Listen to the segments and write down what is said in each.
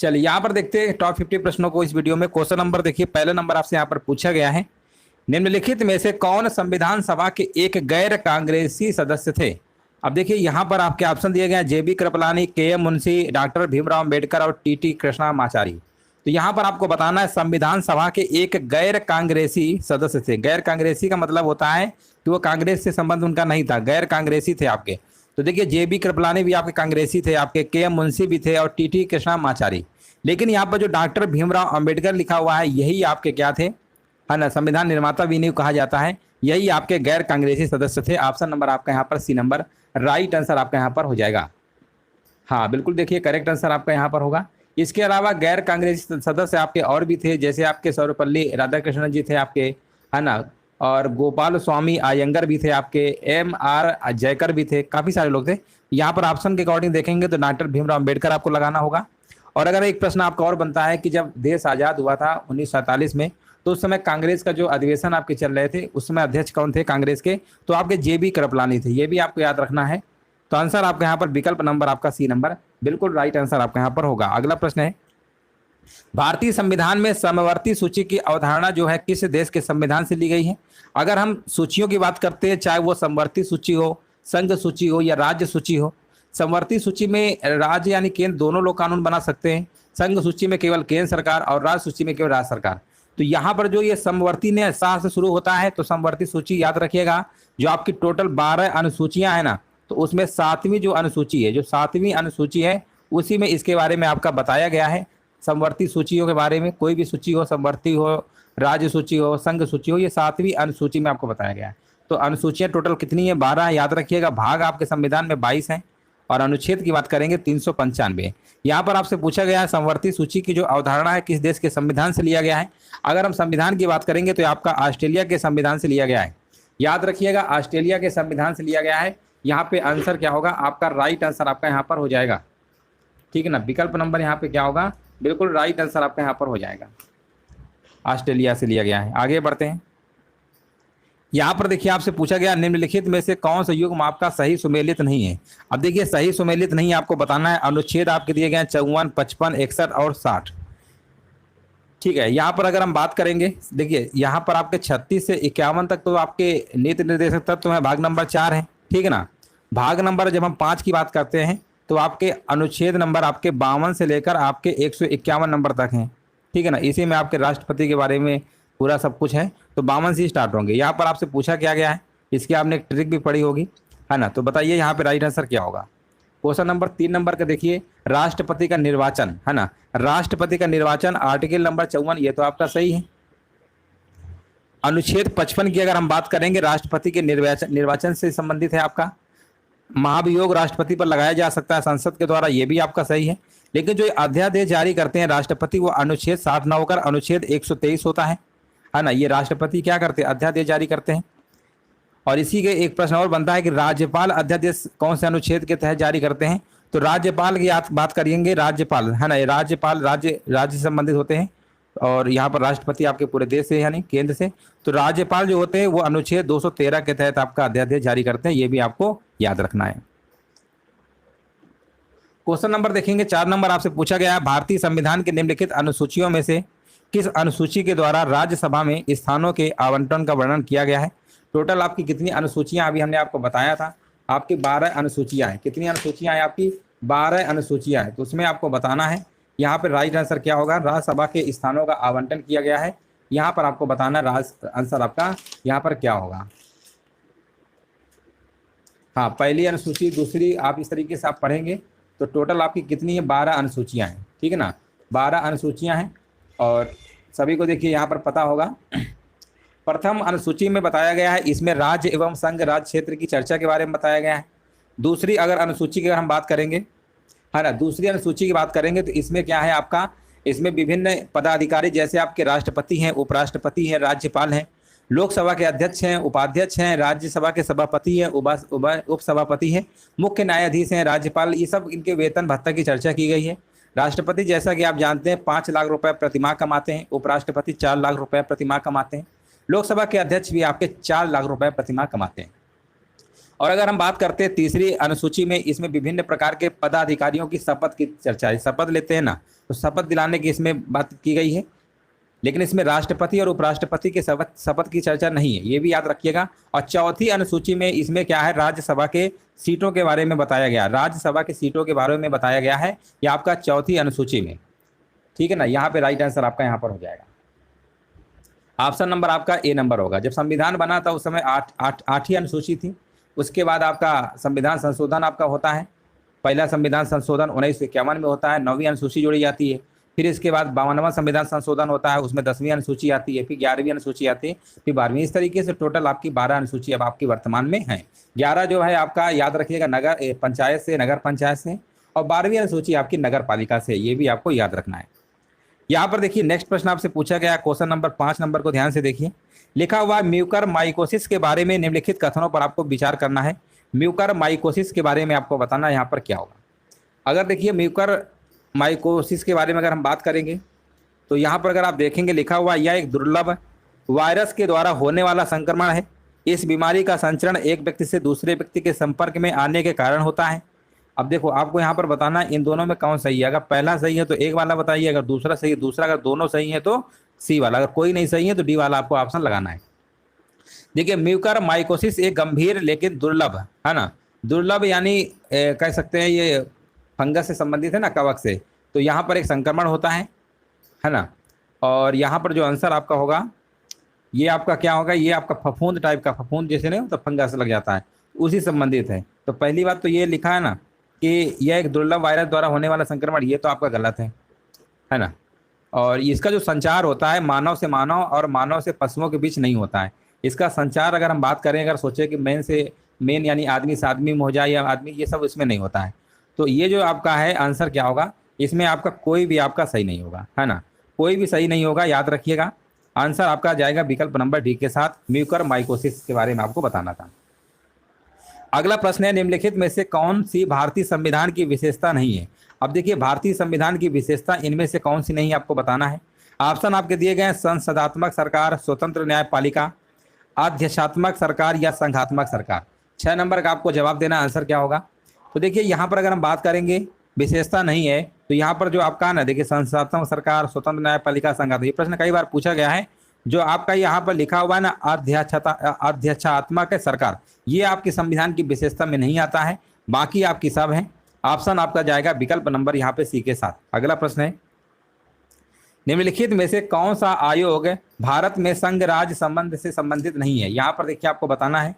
चलिए यहाँ पर देखते हैं टॉप 50 प्रश्नों को इस वीडियो में। क्वेश्चन नंबर देखिए, पहला नंबर आपसे यहाँ पर पूछा गया है, निम्नलिखित में से कौन संविधान सभा के एक गैर कांग्रेसी सदस्य थे। अब देखिए यहाँ पर आपके ऑप्शन दिए गए हैं, जेबी कृपलानी, के.एम. मुंशी, डॉक्टर भीमराव अम्बेडकर और टी.टी. कृष्णमाचारी। तो यहाँ पर आपको बताना है संविधान सभा के एक गैर कांग्रेसी सदस्य थे। गैर कांग्रेसी का मतलब होता है कि वो कांग्रेस से संबंध उनका नहीं था, गैर कांग्रेसी थे आपके। तो देखिए जेबी कृपलानी भी आपके कांग्रेसी थे, आपके के.एम. मुंशी भी थे और टी.टी. कृष्णमाचारी। लेकिन यहाँ पर जो डॉक्टर भीमराव अम्बेडकर लिखा हुआ है यही आपके क्या थे, है ना, संविधान निर्माता भी नहीं कहा जाता है, यही आपके गैर कांग्रेसी सदस्य थे। ऑप्शन नंबर आपका यहाँ पर सी नंबर राइट आंसर आपका यहाँ पर हो जाएगा। हाँ बिल्कुल, देखिए करेक्ट आंसर आपका यहाँ पर होगा। इसके अलावा गैर कांग्रेसी सदस्य आपके और भी थे, जैसे आपके सर्वपल्ली राधाकृष्णन जी थे आपके, है ना, और गोपाल स्वामी अयंगर भी थे आपके, M.R. जयकर भी थे, काफी सारे लोग थे। यहाँ पर ऑप्शन के अकॉर्डिंग देखेंगे तो डॉक्टर भीमराव अम्बेडकर आपको लगाना होगा। और अगर एक प्रश्न आपका और बनता है कि जब देश आज़ाद हुआ था 1947 में, तो उस समय कांग्रेस का जो अधिवेशन आपके चल रहे थे उस समय अध्यक्ष कौन थे कांग्रेस के, तो आपके जेबी कृपलानी थे, ये भी आपको याद रखना है। तो आंसर आपका यहाँ पर विकल्प नंबर आपका सी नंबर बिल्कुल राइट आंसर आपका यहाँ पर होगा। अगला प्रश्न है, भारतीय संविधान में समवर्ती सूची की अवधारणा जो है किस देश के संविधान से ली गई है। अगर हम सूचियों की बात करते हैं, चाहे वो समवर्ती सूची हो, संघ सूची हो या राज्य सूची हो, समवर्ती सूची में राज्य यानी केंद्र दोनों लोग कानून बना सकते हैं, संघ सूची में केवल केंद्र सरकार और राज्य सूची में केवल राज्य सरकार। तो यहाँ पर जो ये समवर्ती ने सा से शुरू होता है, तो समवर्ती सूची याद रखिएगा, जो आपकी टोटल 12 अनुसूचियां है ना, तो उसमें 7वीं जो अनुसूची है, जो 7वीं अनुसूची है उसी में इसके बारे में आपका बताया गया है। समवर्ती सूचियों के बारे में, कोई भी सूची हो, समवर्ती हो, राज्य सूची हो, संघ सूची हो, ये 7वीं अनुसूची में आपको बताया गया है। तो अनुसूचियां टोटल कितनी है, 12 याद रखिएगा। भाग आपके संविधान में 22 हैं और अनुच्छेद की बात करेंगे 395। यहाँ पर आपसे पूछा गया है समवर्ती सूची की जो अवधारणा है किस देश के संविधान से लिया गया है। अगर हम संविधान की बात करेंगे तो आपका ऑस्ट्रेलिया के संविधान से लिया गया है, याद रखिएगा, ऑस्ट्रेलिया के संविधान से लिया गया है। यहाँ पे आंसर क्या होगा आपका, राइट आंसर आपका यहाँ पर हो जाएगा, ठीक है ना। विकल्प नंबर यहाँ पे क्या होगा, बिल्कुल राइट आंसर आपका यहाँ पर हो जाएगा, ऑस्ट्रेलिया से लिया गया है। आगे बढ़ते हैं, यहाँ पर देखिए आपसे पूछा गया निम्नलिखित में से कौन सा युग्म आपका सही सुमेलित नहीं है। अब देखिए सही सुमेलित नहीं आपको बताना है, अनुच्छेद आपके दिए गए हैं 54, 55, 61 और 60, ठीक है। यहाँ पर अगर हम बात करेंगे, देखिए यहाँ पर आपके 36 से 51 तक तो आपके नीति निर्देशक तत्व है, भाग नंबर 4 है, ठीक है ना। भाग नंबर जब हम 5 की बात करते हैं तो आपके अनुच्छेद नंबर आपके 52 से लेकर आपके 151 नंबर तक हैं, ठीक है ना। इसी में आपके राष्ट्रपति के बारे में पूरा सब कुछ है, तो 52 से स्टार्ट होंगे। यहाँ पर आपसे पूछा क्या गया है, इसकी आपने एक ट्रिक भी पढ़ी होगी, है ना। तो बताइए यहाँ पे राइट आंसर क्या होगा। क्वेश्चन नंबर 3 नंबर का देखिए, राष्ट्रपति का निर्वाचन, है ना, राष्ट्रपति का निर्वाचन आर्टिकल नंबर 54, ये तो आपका सही है। अनुच्छेद 55 की अगर हम बात करेंगे, राष्ट्रपति के निर्वाचन से संबंधित है आपका। महाभियोग राष्ट्रपति पर लगाया जा सकता है संसद के द्वारा, ये भी आपका सही है। लेकिन जो अध्यादेश जारी करते हैं राष्ट्रपति, वो अनुच्छेद 60 न होकर अनुच्छेद 123 होता है ना। ये राष्ट्रपति क्या करते हैं, अध्यादेश जारी करते हैं। और इसी के एक प्रश्न और बनता है कि राज्यपाल अध्यादेश कौन से अनुच्छेद के तहत जारी करते हैं। तो राज्यपाल की बात करेंगे, राज्यपाल, है ना, ये राज्यपाल राज्य से संबंधित होते हैं, और यहाँ पर राष्ट्रपति आपके पूरे देश से यानी केंद्र से। तो राज्यपाल जो होते हैं वो अनुच्छेद 213 के तहत आपका अध्यादेश जारी करते हैं, ये भी आपको याद रखना है। क्वेश्चन नंबर देखेंगे 4 नंबर आपसे पूछा गया है, भारतीय संविधान के निम्नलिखित अनुसूचियों में से किस अनुसूची के द्वारा राज्यसभा में स्थानों के आवंटन का वर्णन किया गया है। टोटल आपकी कितनी अनुसूचियां, अभी हमने आपको बताया था, आपकी 12 अनुसूचियां हैं। कितनी अनुसूचियां हैं आपकी, 12 अनुसूचियां हैं। तो उसमें आपको बताना है यहाँ पर राइट आंसर क्या होगा, राज्यसभा के स्थानों का आवंटन किया गया है। यहाँ पर आपको बताना आंसर आपका यहाँ पर क्या होगा। हाँ, पहली अनुसूची, दूसरी, आप इस तरीके से आप पढ़ेंगे तो टोटल आपकी कितनी है, 12 अनुसूचियां हैं, ठीक है ना, 12 अनुसूचियां हैं। और सभी को देखिए यहाँ पर पता होगा, प्रथम अनुसूची में बताया गया है, इसमें राज्य एवं संघ राज्य क्षेत्र की चर्चा के बारे में बताया गया है। दूसरी अगर अनुसूची की अगर हम बात करेंगे, है ना, दूसरी अनुसूची की बात करेंगे तो इसमें क्या है आपका, इसमें विभिन्न पदाधिकारी जैसे आपके राष्ट्रपति हैं, उपराष्ट्रपति हैं, राज्यपाल हैं, लोकसभा के अध्यक्ष हैं, उपाध्यक्ष हैं, राज्यसभा के सभापति हैं, उपसभापति हैं, मुख्य न्यायाधीश हैं, राज्यपाल, ये सब इनके वेतन भत्ता की चर्चा की गई है। राष्ट्रपति जैसा कि आप जानते हैं 5 लाख रुपए प्रतिमाह कमाते हैं, उपराष्ट्रपति 4 लाख रुपए प्रतिमाह कमाते हैं, लोकसभा के अध्यक्ष भी आपके 4 लाख रुपए प्रतिमाह कमाते हैं। और अगर हम बात करते हैं तीसरी अनुसूची में, इसमें विभिन्न प्रकार के पदाधिकारियों की शपथ की चर्चा है। शपथ लेते हैं ना, तो शपथ दिलाने की इसमें बात की गई है, लेकिन इसमें राष्ट्रपति और उपराष्ट्रपति के शपथ की चर्चा नहीं है, ये भी याद रखिएगा। और चौथी अनुसूची में इसमें क्या है, राज्यसभा के सीटों के बारे में बताया गया, राज्यसभा के सीटों के बारे में बताया गया है, ये आपका चौथी अनुसूची में, ठीक है ना। यहाँ पे राइट आंसर आपका यहाँ पर हो जाएगा, ऑप्शन नंबर आपका ए नंबर होगा। जब संविधान बना था उस समय आठवीं अनुसूची थी, उसके बाद आपका संविधान संशोधन आपका होता है। पहला संविधान संशोधन 1951 में होता है, 9वीं अनुसूची जोड़ी जाती है। फिर इसके बाद 52वां संविधान संशोधन होता है, उसमें 10वीं अनुसूची आती है, फिर 11वीं अनुसूची आती है, फिर 12वीं। इस तरीके से टोटल आपकी 12 अनुसूची अब आपकी वर्तमान में है। 11 जो है आपका याद रखिएगा नगर पंचायत से, नगर पंचायत से, और 12वीं अनुसूची आपकी नगर पालिका से, ये भी आपको याद रखना है। यहाँ पर देखिए नेक्स्ट प्रश्न आपसे पूछा गया, क्वेश्चन नंबर 5 नंबर को ध्यान से देखिए। लिखा हुआ म्यूकरमाइकोसिस के बारे में निम्नलिखित कथनों पर आपको विचार करना है। म्यूकरमाइकोसिस के बारे में आपको बताना है यहाँ पर क्या होगा। अगर देखिए म्यूकरमाइकोसिस के बारे में अगर हम बात करेंगे तो यहाँ पर अगर आप देखेंगे लिखा हुआ, यह एक दुर्लभ वायरस के द्वारा होने वाला संक्रमण है। इस बीमारी का संचरण एक व्यक्ति से दूसरे व्यक्ति के संपर्क में आने के कारण होता है। अब देखो आपको यहाँ पर बताना इन दोनों में कौन सही है। अगर पहला सही है तो एक वाला बताइए, अगर दूसरा सही है दूसरा, अगर दोनों सही है तो सी वाला, अगर कोई नहीं सही है तो डी वाला आपको ऑप्शन लगाना है। देखिए म्यूकरमाइकोसिस एक गंभीर लेकिन दुर्लभ है ना, दुर्लभ यानी कह सकते हैं ये फंगस से संबंधित है ना, कवक से, तो यहाँ पर एक संक्रमण होता है ना। और यहाँ पर जो आंसर आपका होगा ये आपका क्या होगा, ये आपका फफूंद टाइप का, फफूंद जैसे नहीं तो फंगस लग जाता है, उसी संबंधित है। तो पहली बात तो ये लिखा है ना कि यह एक दुर्लभ वायरस द्वारा होने वाला संक्रमण, ये तो आपका गलत है ना। और इसका जो संचार होता है मानव से मानव और मानव से पशुओं के बीच नहीं होता है। इसका संचार अगर हम बात करें, अगर सोचे कि मेन यानी आदमी से आदमी में हो जाए या आदमी, ये सब इसमें नहीं होता है। तो ये जो आपका है आंसर क्या होगा, इसमें आपका कोई भी आपका सही नहीं होगा, है ना, कोई भी सही नहीं होगा, याद रखिएगा। आंसर आपका जाएगा विकल्प नंबर डी के साथ, म्यूकरमाइकोसिस के बारे में आपको बताना था। अगला प्रश्न है, निम्नलिखित में से कौन सी भारतीय संविधान की विशेषता नहीं है। अब देखिए भारतीय संविधान की विशेषता इनमें से कौन सी नहीं है आपको बताना है। ऑप्शन आपके दिए गए हैं, संसदात्मक सरकार, स्वतंत्र न्यायपालिका, अध्यक्षात्मक सरकार या संघात्मक सरकार। 6 नंबर का आपको जवाब देना, आंसर क्या होगा। तो देखिए यहाँ पर अगर हम बात करेंगे विशेषता नहीं है, तो यहाँ पर जो आपका ना देखिए संसदात्मक सरकार, स्वतंत्र न्यायपालिका, संघात्मक, ये प्रश्न कई बार पूछा गया है। जो आपका यहाँ पर लिखा हुआ है ना अध्यक्षात्मक सरकार, ये आपके संविधान की विशेषता में नहीं आता है, बाकी आपकी सब है। ऑप्शन आपका जाएगा विकल्प नंबर यहाँ पे सी के साथ। अगला प्रश्न है, निम्नलिखित में से कौन सा आयोग भारत में संघ राज्य संबंध से संबंधित नहीं है। यहाँ पर देखिए आपको बताना है,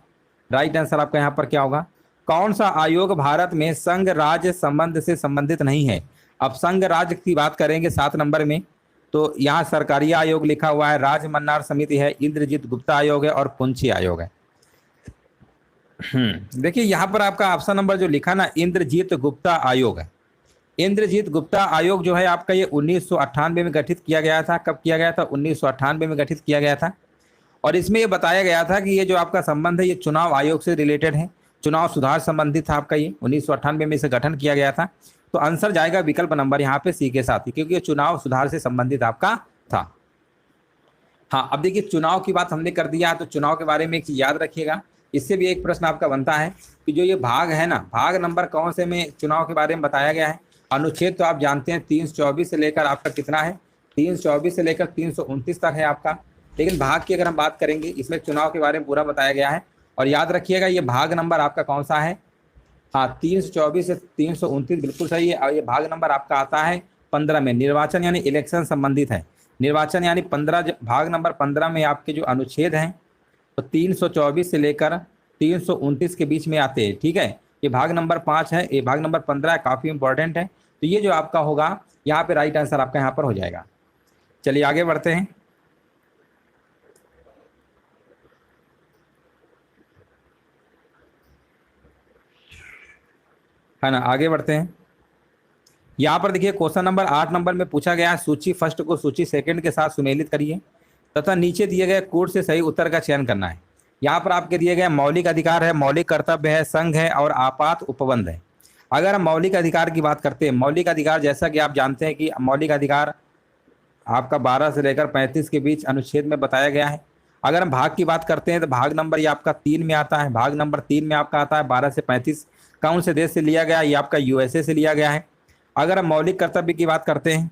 राइट आंसर आपका यहाँ पर क्या होगा, कौन सा आयोग भारत में संघ राज्य संबंध से संबंधित नहीं है। अब संघ राज्य की बात करेंगे 7 नंबर में, तो यहाँ सरकारी आयोग लिखा हुआ है, राज मन्नार समिति है, इंद्रजीत गुप्ता आयोग है और पुंछी आयोग है। देखिए यहाँ पर आपका ऑप्शन नंबर जो लिखा ना इंद्रजीत गुप्ता आयोग है। इंद्रजीत गुप्ता आयोग जो है आपका ये 1998 में गठित किया गया था। कब किया गया था, 1998 में गठित किया गया था। और इसमें ये बताया गया था कि ये जो आपका संबंध है ये चुनाव आयोग से रिलेटेड है, चुनाव सुधार संबंधित था आपका, ये 1998 में इसे गठन किया गया था। तो आंसर जाएगा विकल्प नंबर यहाँ पे सी के साथ ही, क्योंकि ये चुनाव सुधार से संबंधित आपका था। हाँ अब देखिए चुनाव की बात हमने कर दिया, तो चुनाव के बारे में एक चीज याद रखिएगा, इससे भी एक प्रश्न आपका बनता है कि जो ये भाग है ना, भाग नंबर कौन से में चुनाव के बारे में बताया गया है। अनुच्छेद तो आप जानते हैं 324 से लेकर आपका कितना है, 324 से लेकर 329 तक है आपका, लेकिन भाग की अगर हम बात करेंगे इसमें चुनाव के बारे में पूरा बताया गया है। और याद रखिएगा ये भाग नंबर आपका कौन सा है, हाँ 324 से 329 बिल्कुल सही है। और ये भाग नंबर आपका आता है 15 में, निर्वाचन यानी इलेक्शन संबंधित है, निर्वाचन यानी 15, भाग नंबर 15 में आपके जो अनुच्छेद हैं तो 324 से लेकर 329 के बीच में आते हैं, ठीक है। ये भाग नंबर 5 है, ये भाग नंबर 15 है, काफ़ी इंपॉर्टेंट है। तो ये जो आपका होगा यहाँ पे राइट आंसर आपका यहाँ पर हो जाएगा। चलिए आगे बढ़ते हैं। है ना, आगे बढ़ते हैं। यहाँ पर देखिए क्वेश्चन नंबर 8 नंबर में पूछा गया है, सूची फर्स्ट को सूची सेकंड के साथ सुमेलित करिए तथा नीचे दिए गए कोड से सही उत्तर का चयन करना है। यहाँ पर आपके दिए गए मौलिक अधिकार है, मौलिक कर्तव्य है, संघ है और आपात उपबंध है। अगर हम मौलिक अधिकार की बात करते हैं, मौलिक अधिकार जैसा कि आप जानते हैं कि मौलिक अधिकार आपका 12 से लेकर 35 के बीच अनुच्छेद में बताया गया है। अगर हम भाग की बात करते हैं तो भाग नंबर ये आपका 3 में आता है। भाग नंबर 3 में आपका आता है 12 से 35 कौन से देश से लिया गया, ये आपका यूएसए से लिया गया है। अगर हम मौलिक कर्तव्य की बात करते हैं,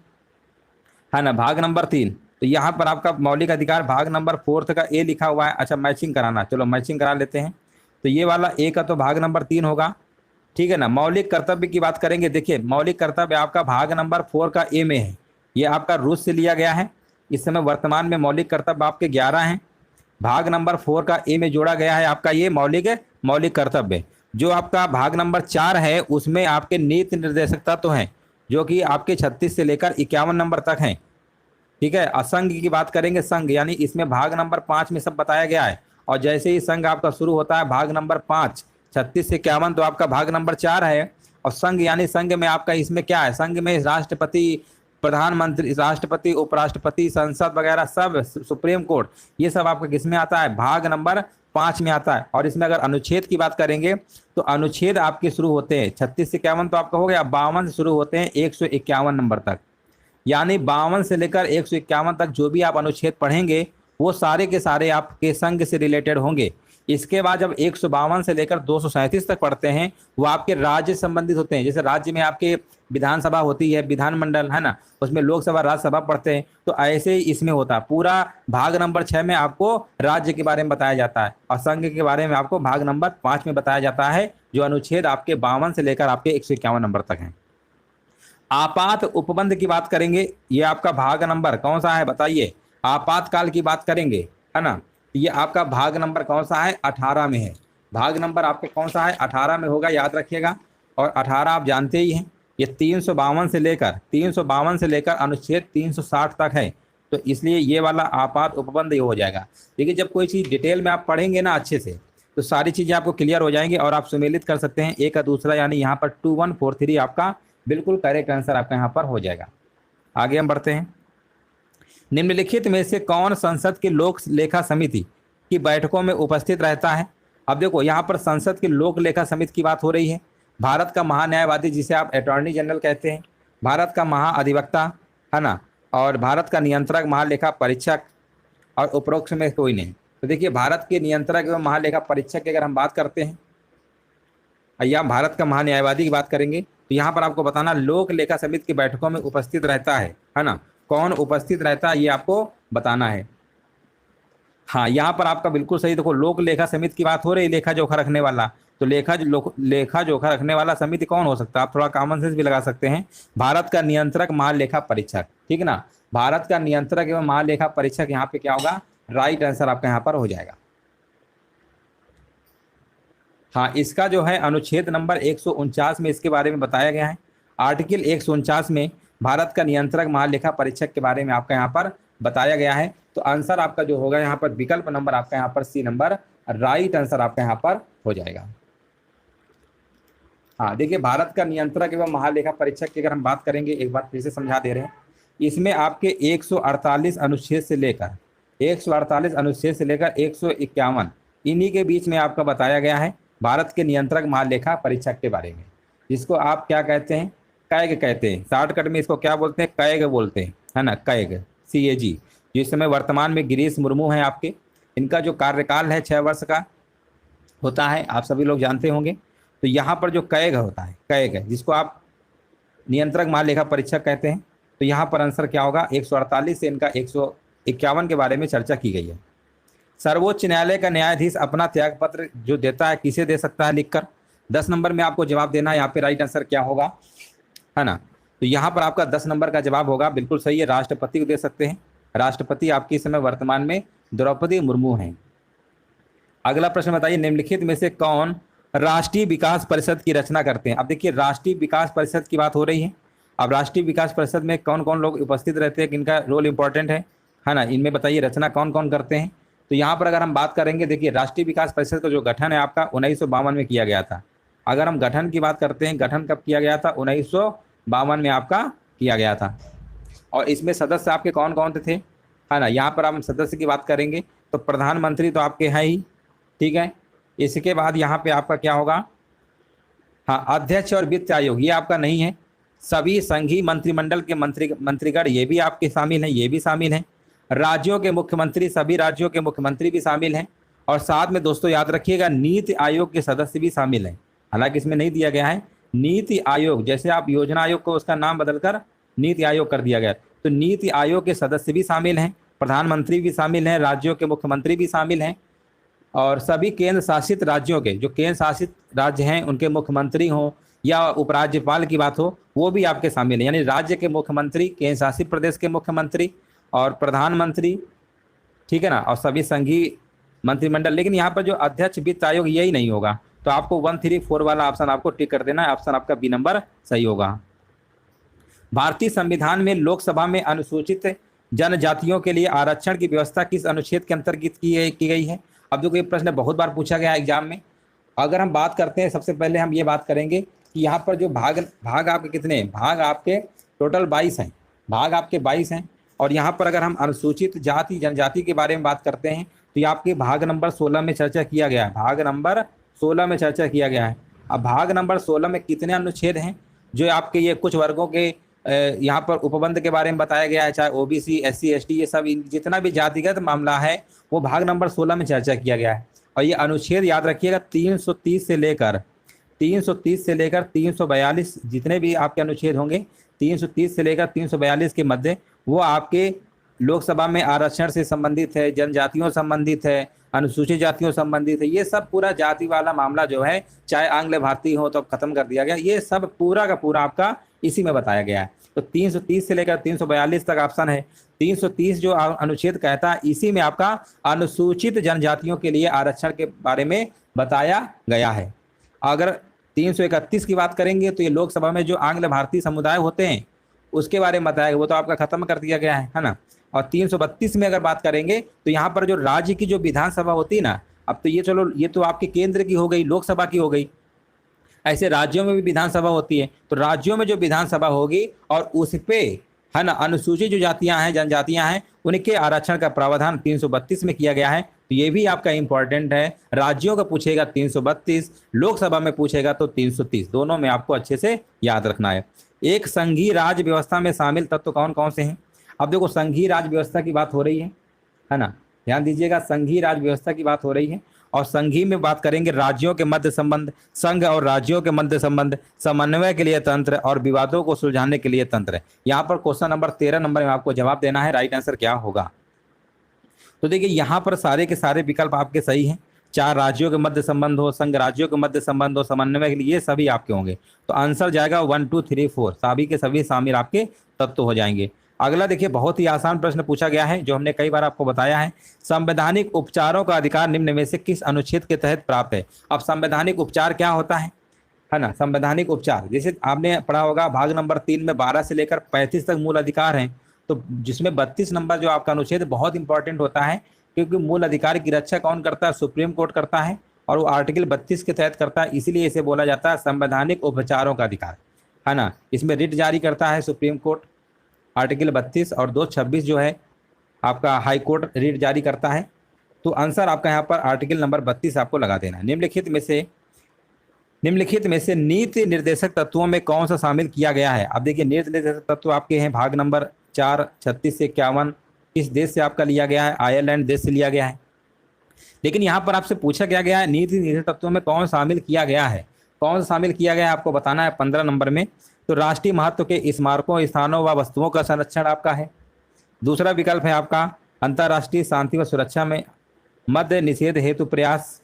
है ना, भाग नंबर 3, तो यहाँ पर आपका मौलिक अधिकार भाग नंबर 4 का ए लिखा हुआ है। अच्छा, मैचिंग कराना, चलो मैचिंग करा लेते हैं। तो ये वाला ए का तो भाग नंबर 3 होगा, ठीक है ना। मौलिक कर्तव्य की बात करेंगे, देखिए मौलिक कर्तव्य आपका भाग नंबर 4 का ए में है। ये आपका रूस से लिया गया है। इस समय वर्तमान में मौलिक कर्तव्य आपके 11 हैं। भाग नंबर 4 का ए में जोड़ा गया है आपका ये मौलिक कर्तव्य। जो आपका भाग नंबर 4 है उसमें आपके नीति निर्देशक तत्व हैं, जो कि आपके 36 से लेकर 51 नंबर तक हैं, ठीक है। असंघ की बात करेंगे, संघ यानी इसमें भाग नंबर 5 में सब बताया गया है। और जैसे ही संघ आपका शुरू होता है भाग नंबर 5 36 से 51, तो आपका भाग नंबर 4 है। और संघ यानी संघ में आपका इसमें क्या है, संघ में राष्ट्रपति, प्रधानमंत्री, राष्ट्रपति, उपराष्ट्रपति, संसद वगैरह सब, सुप्रीम कोर्ट, ये सब आपका किस में आता है, भाग नंबर 5 में आता है। और इसमें अगर अनुच्छेद की बात करेंगे तो अनुच्छेद आपके शुरू होते हैं 36 से 51 तो आपका हो गया, 52 से शुरू होते हैं 151 नंबर तक। यानी 52 से लेकर 151 तक जो भी आप अनुच्छेद पढ़ेंगे वो सारे के सारे आपके संघ से रिलेटेड होंगे। इसके बाद जब 152 से लेकर 237 तक पढ़ते हैं वो आपके राज्य संबंधित होते हैं। जैसे राज्य में आपके विधानसभा होती है, विधानमंडल, है ना, उसमें लोकसभा, राज्यसभा पढ़ते हैं, तो ऐसे ही इसमें होता है। पूरा भाग नंबर 6 में आपको राज्य के बारे में बताया जाता है और संघ के बारे में आपको भाग नंबर 5 में बताया जाता है, जो अनुच्छेद आपके 52 से लेकर आपके 151 नंबर तक हैं। आपात उपबंध की बात करेंगे, ये आपका भाग नंबर कौन सा है बताइए। आपातकाल की बात करेंगे, है ना, ये आपका भाग नंबर कौन सा है, 18 में है। भाग नंबर आपका कौन सा है, 18 में होगा, याद रखिएगा। और 18 आप जानते ही हैं, ये 352 से लेकर अनुच्छेद 360 तक है। तो इसलिए ये वाला आपात उपबंध ये हो जाएगा। देखिए जब कोई चीज़ डिटेल में आप पढ़ेंगे ना अच्छे से, तो सारी चीज़ें आपको क्लियर हो जाएंगी और आप सुमेलित कर सकते हैं एक का दूसरा। यानी यहाँ पर 2143 आपका बिल्कुल करेक्ट आंसर आपका यहाँ पर हो जाएगा। आगे हम बढ़ते हैं। निम्नलिखित में से कौन संसद की लोक लेखा समिति की बैठकों में उपस्थित रहता है। अब देखो यहाँ पर संसद की लोक लेखा समिति की बात हो रही है। भारत का महान्यायवादी, जिसे आप अटॉर्नी जनरल कहते हैं, भारत का महाअधिवक्ता, है ना, और भारत का नियंत्रक महालेखा परीक्षक, और उपरोक्त में कोई नहीं। तो देखिए भारत के नियंत्रक एवं महालेखा परीक्षक की अगर हम बात करते हैं या भारत का महान्यायवादी की बात करेंगे, तो यहाँ पर आपको बताना लोक लेखा समिति की बैठकों में उपस्थित रहता है ना, कौन उपस्थित रहता है ये आपको बताना है। हाँ, यहाँ पर आपका बिल्कुल सही। देखो लोक लेखा समिति की बात हो रही है, लेखा जोखा रखने वाला, तो लेखा जोखा रखने वाला समिति कौन हो सकता है, आप थोड़ा कॉमन सेंस भी लगा सकते हैं। भारत का नियंत्रक महालेखा परीक्षक, ठीक है ना, भारत का नियंत्रक एवं महालेखा परीक्षक यहाँ पे क्या होगा, राइट आंसर आपका यहाँ पर हो जाएगा। हाँ, इसका जो है अनुच्छेद नंबर 149 में इसके बारे में बताया गया है। आर्टिकल 149 में भारत का नियंत्रक महालेखा परीक्षक के बारे में आपका यहाँ पर बताया गया है। तो आंसर आपका जो होगा यहाँ पर विकल्प नंबर आपका यहाँ पर सी नंबर राइट आंसर आपका यहाँ पर हो जाएगा। हाँ देखिए, भारत का नियंत्रक एवं महालेखा परीक्षक की अगर हम बात करेंगे, एक बार फिर से समझा दे रहे हैं, इसमें आपके 148 अनुच्छेद से लेकर 151 इन्हीं के बीच में आपका बताया गया है भारत के नियंत्रक महालेखा परीक्षक के बारे में, जिसको आप क्या कहते हैं, कैग कहते हैं। शॉर्टकट में इसको क्या बोलते हैं, कैग बोलते हैं, है ना, कैग, CAG। जिस समय वर्तमान में गिरीश मुर्मू हैं आपके, इनका जो कार्यकाल है 6 वर्ष का होता है, आप सभी लोग जानते होंगे। तो यहाँ पर जो कैग होता है, कैग है जिसको आप नियंत्रक महालेखा परीक्षक कहते हैं, तो यहाँ पर आंसर क्या होगा, 148 से इनका 151 के बारे में चर्चा की गई है। सर्वोच्च न्यायालय का न्यायाधीश अपना त्याग पत्र जो देता है किसे दे सकता है लिखकर। 10 नंबर में आपको जवाब देना है, यहाँ पे राइट आंसर क्या होगा, है ना। तो यहाँ पर आपका 10 नंबर का जवाब होगा, बिल्कुल सही है, राष्ट्रपति को दे सकते हैं। राष्ट्रपति आपकी इस समय वर्तमान में द्रौपदी मुर्मू हैं। अगला प्रश्न बताइए, निम्नलिखित में से कौन राष्ट्रीय विकास परिषद की रचना करते हैं। अब देखिए राष्ट्रीय विकास परिषद की बात हो रही है। अब राष्ट्रीय विकास परिषद में कौन कौन लोग उपस्थित रहते हैं, किनका रोल इंपॉर्टेंट है ना, इनमें बताइए रचना कौन कौन करते हैं। तो यहाँ पर अगर हम बात करेंगे, देखिए राष्ट्रीय विकास परिषद का जो गठन है आपका 1952 में किया गया था। अगर हम गठन की बात करते हैं, गठन कब किया गया था, 1952 में आपका किया गया था। और इसमें सदस्य आपके कौन कौन थे, है ना। यहाँ पर हम सदस्य की बात करेंगे तो प्रधानमंत्री तो आपके हैं ही, ठीक है। इसके बाद यहाँ पे आपका क्या होगा, हाँ, अध्यक्ष और वित्त आयोग ये आपका नहीं है। सभी संघीय मंत्रिमंडल के मंत्रीगण ये भी आपके शामिल हैं, ये भी शामिल हैं। राज्यों के मुख्यमंत्री, सभी राज्यों के मुख्यमंत्री भी शामिल हैं, और साथ में दोस्तों याद रखिएगा नीति आयोग के सदस्य भी शामिल हैं। हालांकि इसमें नहीं दिया गया है नीति आयोग, जैसे आप योजना आयोग को उसका नाम बदलकर नीति आयोग कर दिया गया, तो नीति आयोग के सदस्य भी शामिल हैं, प्रधानमंत्री भी शामिल हैं, राज्यों के मुख्यमंत्री भी शामिल हैं, और सभी केंद्र शासित राज्यों के, जो केंद्र शासित राज्य हैं उनके मुख्यमंत्री हों या उपराज्यपाल की बात हो, वो भी आपके शामिल हैं। यानी राज्य के मुख्यमंत्री, केंद्र शासित प्रदेश के मुख्यमंत्री और प्रधानमंत्री, ठीक है ना, और सभी संघीय मंत्रिमंडल। लेकिन यहाँ पर जो अध्यक्ष वित्त आयोग यही नहीं होगा, तो आपको 134 वाला ऑप्शन आपको टिक कर देना है, ऑप्शन आपका बी नंबर सही होगा। भारतीय संविधान में लोकसभा में अनुसूचित जनजातियों के लिए आरक्षण की व्यवस्था किस अनुच्छेद के अंतर्गत की गई है? अब देखो ये प्रश्न बहुत बार पूछा गया एग्जाम में। अगर हम बात करते हैं, सबसे पहले हम ये बात करेंगे कि यहाँ पर जो भाग आपके कितने हैं, भाग आपके टोटल 22 हैं, भाग आपके 22 हैं। और यहाँ पर अगर हम अनुसूचित जाति जनजाति के बारे में बात करते हैं तो ये आपके भाग नंबर 16 में चर्चा किया गया है, भाग नंबर 16 में चर्चा किया गया है। अब भाग नंबर 16 में कितने अनुच्छेद हैं जो आपके ये कुछ वर्गों के यहाँ पर उपबंध के बारे में बताया गया है, चाहे ओबीसी, एससी, एसटी, ये सब जितना भी जातिगत मामला है वो भाग नंबर 16 में चर्चा किया गया है। और ये अनुच्छेद याद रखिएगा 330 से लेकर 342 जितने भी आपके अनुच्छेद होंगे 330 से लेकर 342 के मध्य वो आपके लोकसभा में आरक्षण से संबंधित है, जनजातियों संबंधित है, अनुसूचित जातियों संबंधित है। ये सब पूरा जाति वाला मामला जो है, चाहे आंग्ल भारतीय हो तो खत्म कर दिया गया, ये सब पूरा का पूरा आपका इसी में बताया गया है। तो 330 से लेकर 342 तक ऑप्शन है। 330 जो अनुच्छेद कहता है इसी में आपका अनुसूचित जनजातियों के लिए आरक्षण के बारे में बताया गया है। अगर 331 की बात करेंगे तो ये लोकसभा में जो आंग्ल भारतीय समुदाय होते हैं उसके बारे में बताया गया, वो तो आपका खत्म कर दिया गया है ना। और 332 में अगर बात करेंगे तो यहाँ पर जो राज्य की जो विधानसभा होती है ना, अब तो ये चलो ये तो आपके केंद्र की हो गई, लोकसभा की हो गई, ऐसे राज्यों में भी विधानसभा होती है। तो राज्यों में जो विधानसभा होगी और उस पे है ना अनुसूचित जो जातियां हैं, जनजातियां हैं, उनके आरक्षण का प्रावधान 332 में किया गया है। तो ये भी आपका इंपॉर्टेंट है, राज्यों का पूछेगा 332, लोकसभा में पूछेगा तो 330, दोनों में आपको अच्छे से याद रखना है। एक संघीय राज्य व्यवस्था में शामिल तत्व कौन कौन से हैं? अब देखो संघीय राज्य व्यवस्था की बात हो रही है ना, ध्यान दीजिएगा, संघीय राज्य व्यवस्था की बात हो रही है। और संघीय में बात करेंगे राज्यों के मध्य संबंध, संघ और राज्यों के मध्य संबंध, समन्वय के लिए तंत्र और विवादों को सुलझाने के लिए तंत्र। यहाँ पर क्वेश्चन नंबर 13 नंबर में आपको जवाब देना है, राइट आंसर क्या होगा। तो देखिए यहाँ पर सारे के सारे विकल्प आपके सही हैं, चार राज्यों के मध्य संबंध हो, संघ राज्यों के मध्य संबंध हो, समन्वय के लिए, ये सभी आपके होंगे। तो आंसर जाएगा 1 2 3 4, सभी के सभी शामिल आपके तत्व हो जाएंगे। अगला देखिए बहुत ही आसान प्रश्न पूछा गया है जो हमने कई बार आपको बताया है, संवैधानिक उपचारों का अधिकार निम्न में से किस अनुच्छेद के तहत प्राप्त है? अब संवैधानिक उपचार क्या होता है ना, संवैधानिक उपचार जैसे आपने पढ़ा होगा भाग नंबर 3 में 12 से लेकर 35 तक मूल अधिकार हैं, तो जिसमें 32 नंबर जो आपका अनुच्छेद बहुत इंपॉर्टेंट होता है, क्योंकि मूल अधिकार की रक्षा कौन करता है? सुप्रीम कोर्ट करता है, और वो आर्टिकल 32 के तहत करता है, इसीलिए इसे बोला जाता है संवैधानिक उपचारों का अधिकार, है ना। इसमें रिट जारी करता है सुप्रीम कोर्ट, आर्टिकल 32, और 226 जो है आपका हाई कोर्ट रिट जारी करता है। तो आंसर आपका यहाँ पर आर्टिकल नंबर 32 आपको लगा देना है। निम्नलिखित में से नीति निर्देशक तत्वों में कौन सा शामिल किया गया है? अब देखिए नीति निर्देशक तत्व आपके हैं भाग नंबर 4 36 से 51, किस देश से आपका लिया गया है? आयरलैंड देश से लिया गया है। लेकिन यहाँ पर आपसे पूछा गया है नीति निर्देशक तत्वों में कौन शामिल किया गया है, कौन शामिल किया गया है आपको बताना है 15 नंबर में। तो राष्ट्रीय महत्व के स्मारकों, स्थानों व वस्तुओं का संरक्षण आपका है। दूसरा विकल्प है आपका अंतर्राष्ट्रीय शांति व सुरक्षा में मद्य निषेध हेतु प्रयास,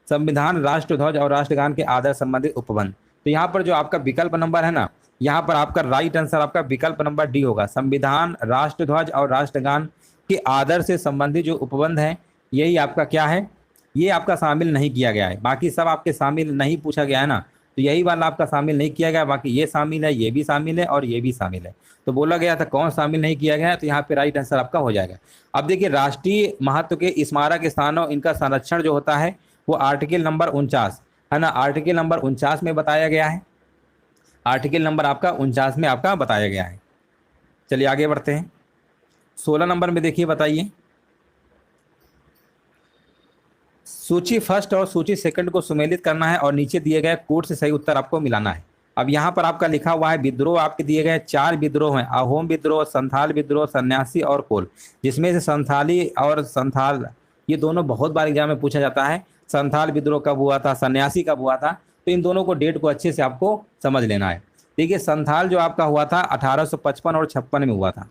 संविधान, राष्ट्रध्वज और राष्ट्रगान के आदर संबंधित उपबंध। तो यहाँ पर जो आपका विकल्प नंबर है ना, यहाँ पर आपका राइट आंसर आपका विकल्प नंबर डी होगा। संविधान, राष्ट्रध्वज और राष्ट्रगान के आदर से संबंधित जो उपबंध है यही आपका क्या है, ये आपका शामिल नहीं किया गया है। बाकी सब आपके शामिल नहीं पूछा गया है ना, तो यही वाला आपका शामिल नहीं किया गया, बाकी ये शामिल है, ये भी शामिल है और ये भी शामिल है। तो बोला गया था कौन शामिल नहीं किया गया है, तो यहाँ पे राइट आंसर आपका हो जाएगा। अब देखिए राष्ट्रीय महत्व के स्मारक स्थानों, इनका संरक्षण जो होता है वो आर्टिकल नंबर 49 है ना, आर्टिकल नंबर 49 में बताया गया है, आर्टिकल नंबर आपका 49 में आपका बताया गया है। चलिए आगे बढ़ते हैं। 16 नंबर में देखिए बताइए, सूची फर्स्ट और सूची सेकंड को सुमेलित करना है और नीचे दिए गए कोड से सही उत्तर आपको मिलाना है। अब यहाँ पर आपका लिखा हुआ है विद्रोह आपके दिए गए 4 विद्रोह हैं, अहोम विद्रोह, संथाल विद्रोह, सन्यासी और कोल। जिसमें से संथाली और संथाल ये दोनों बहुत बार एग्जाम में पूछा जाता है। संथाल विद्रोह कब हुआ था, सन्यासी कब हुआ था, तो इन दोनों को डेट को अच्छे से आपको समझ लेना है। देखिए संथाल जो आपका हुआ था 1855 और 56 में हुआ था,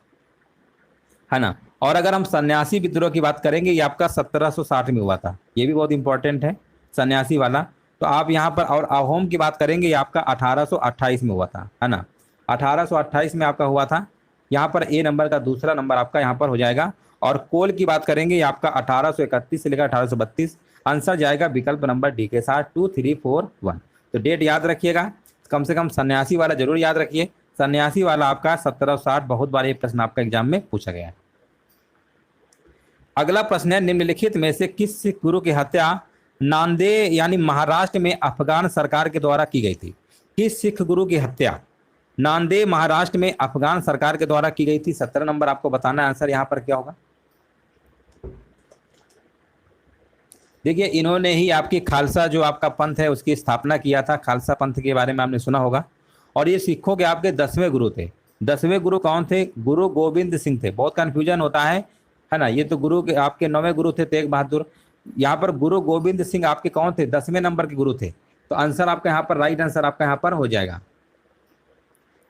है ना। और अगर हम सन्यासी विद्रोह की बात करेंगे ये आपका 1760 में हुआ था, ये भी बहुत इंपॉर्टेंट है सन्यासी वाला। तो आप यहाँ पर, और अहोम की बात करेंगे ये आपका 1828 में हुआ था, है ना। 1828 में आपका हुआ था। यहाँ पर ए नंबर का दूसरा नंबर आपका यहाँ पर हो जाएगा। और कोल की बात करेंगे ये आपका 1831 से लेकर 1832। आंसर जाएगा विकल्प नंबर डी के साथ 2, 3, 4, 1। तो डेट याद रखिएगा, कम से कम सन्यासी वाला जरूर याद रखिए। सन्यासी वाला आपका 1760, बहुत बार ये प्रश्न आपका एग्जाम में पूछा गया है। अगला प्रश्न है निम्नलिखित में से किस सिख गुरु की हत्या नांदेड़ यानी महाराष्ट्र में अफगान सरकार के द्वारा की गई थी। किस सिख गुरु की हत्या नांदेड़ महाराष्ट्र में अफगान सरकार के द्वारा की गई थी। 17 नंबर आपको बताना है। आंसर यहाँ पर क्या होगा, देखिए इन्होंने ही आपकी खालसा जो आपका पंथ है उसकी स्थापना किया था। खालसा पंथ के बारे में आपने सुना होगा। और ये सिखों के आपके 10वें गुरु थे। 10वें गुरु कौन थे, गुरु गोविंद सिंह थे। बहुत कन्फ्यूजन होता है ना। ये तो गुरु के आपके 9वें गुरु थे तेग बहादुर। यहाँ पर गुरु गोविंद सिंह आपके कौन थे, 10वें नंबर के गुरु थे। तो आंसर आपका यहाँ पर, राइट आंसर आपका यहाँ पर हो जाएगा,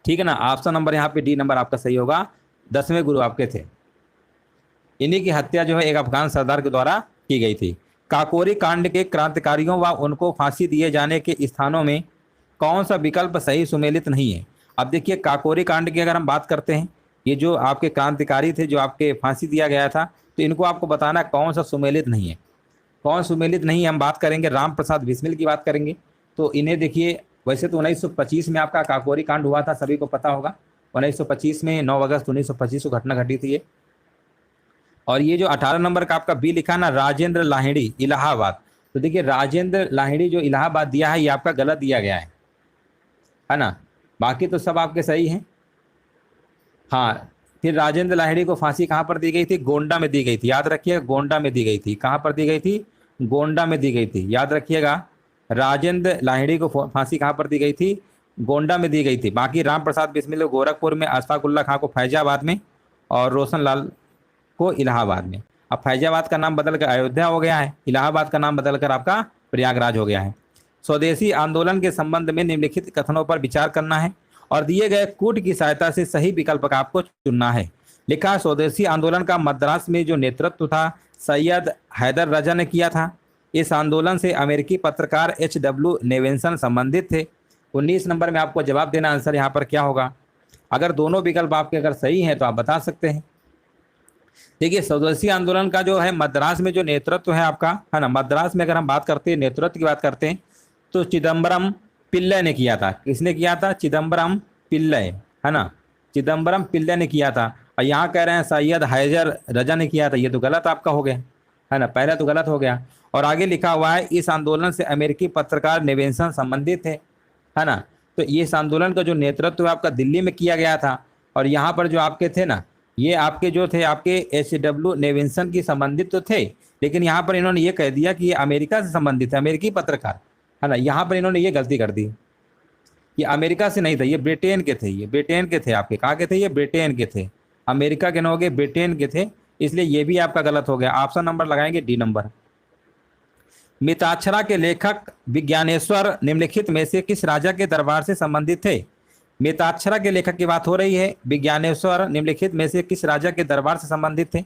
ठीक है ना। ऑप्शन नंबर यहाँ पे डी नंबर आपका सही होगा। 10वें गुरु आपके थे। इन्हीं की हत्या जो है एक अफगान सरदार के द्वारा की गई थी। काकोरी कांड के क्रांतिकारियों व उनको फांसी दिए जाने के स्थानों में कौन सा विकल्प सही सुमेलित नहीं है। अब देखिए काकोरी कांड की अगर हम बात करते हैं, ये जो आपके क्रांतिकारी थे जो आपके फांसी दिया गया था, तो इनको आपको बताना कौन सा सुमेलित नहीं है। कौन सुमेलित नहीं है, हम बात करेंगे राम प्रसाद बिस्मिल की बात करेंगे। तो इन्हें देखिए, वैसे तो 1925 में आपका काकोरी कांड हुआ था, सभी को पता होगा। 1925 में 9 अगस्त 1925 को घटना घटी थी ये। और ये जो 18 नंबर का आपका बी लिखा ना, राजेंद्र लाहिड़ी इलाहाबाद, तो देखिए राजेंद्र लाहिड़ी जो इलाहाबाद दिया है ये आपका गलत दिया गया है ना। बाकी तो सब आपके सही हैं। हाँ, फिर राजेंद्र लाहिड़ी को फांसी कहाँ पर दी गई थी, गोंडा में दी गई थी। याद रखिएगा, गोंडा में दी गई थी। कहाँ पर दी गई थी, गोंडा में दी गई थी। याद रखिएगा, राजेंद्र लाहिड़ी को फांसी कहाँ पर दी गई थी, गोंडा में दी गई थी। बाकी राम प्रसाद बिस्मिल को गोरखपुर में, अशफाकुल्ला खां को फैजाबाद में, और रोशन लाल को इलाहाबाद में। अब फैजाबाद का नाम बदलकर अयोध्या हो गया है, इलाहाबाद का नाम बदलकर आपका प्रयागराज हो गया है। स्वदेशी आंदोलन के संबंध में निम्नलिखित कथनों पर विचार करना है और दिए गए कूट की सहायता से सही विकल्प का आपको चुनना है। लिखा, स्वदेशी आंदोलन का मद्रास में जो नेतृत्व था सैयद हैदर रजा ने किया था। इस आंदोलन से अमेरिकी पत्रकार H.W. नेविन्सन संबंधित थे। 19 नंबर में आपको जवाब देना। आंसर यहाँ पर क्या होगा, अगर दोनों विकल्प आपके अगर सही हैं तो आप बता सकते हैं। देखिए स्वदेशी आंदोलन का जो है मद्रास में जो नेतृत्व है आपका, है ना, मद्रास में अगर हम बात करते हैं, नेतृत्व की बात करते हैं, तो चिदम्बरम पिल्लई ने किया था। किसने किया था, चिदम्बरम पिल्लई, है ना, चिदम्बरम पिल्लई ने किया था। और यहाँ कह रहे हैं सैयद हैदर रजा ने किया था। ये तो गलत आपका हो गया, है ना, पहला तो गलत हो गया। और आगे लिखा हुआ है इस आंदोलन से अमेरिकी पत्रकार नेविन्सन संबंधित थे, है ना। तो ये इस आंदोलन का जो नेतृत्व है आपका दिल्ली में किया गया था। और यहाँ पर जो आपके थे ना, ये आपके जो थे आपके H.W. नेविन्सन की संबंधित तो थे, लेकिन यहाँ पर इन्होंने ये कह दिया कि ये अमेरिका से संबंधित है, अमेरिकी पत्रकार, है ना। यहाँ पर इन्होंने ये गलती कर दी, ये अमेरिका से नहीं था, ये ब्रिटेन के थे। ये ब्रिटेन के थे आपके, कहाँ के थे, ये ब्रिटेन के थे, अमेरिका के न हो गए, ब्रिटेन के थे, इसलिए ये भी आपका गलत हो गया। ऑप्शन नंबर लगाएंगे डी नंबर। मिताक्षरा के लेखक विज्ञानेश्वर निम्नलिखित में से किस राजा के दरबार से संबंधित थे। मिताक्षरा के लेखक की बात हो रही है। विज्ञानेश्वर निम्नलिखित में से किस राजा के दरबार से संबंधित थे।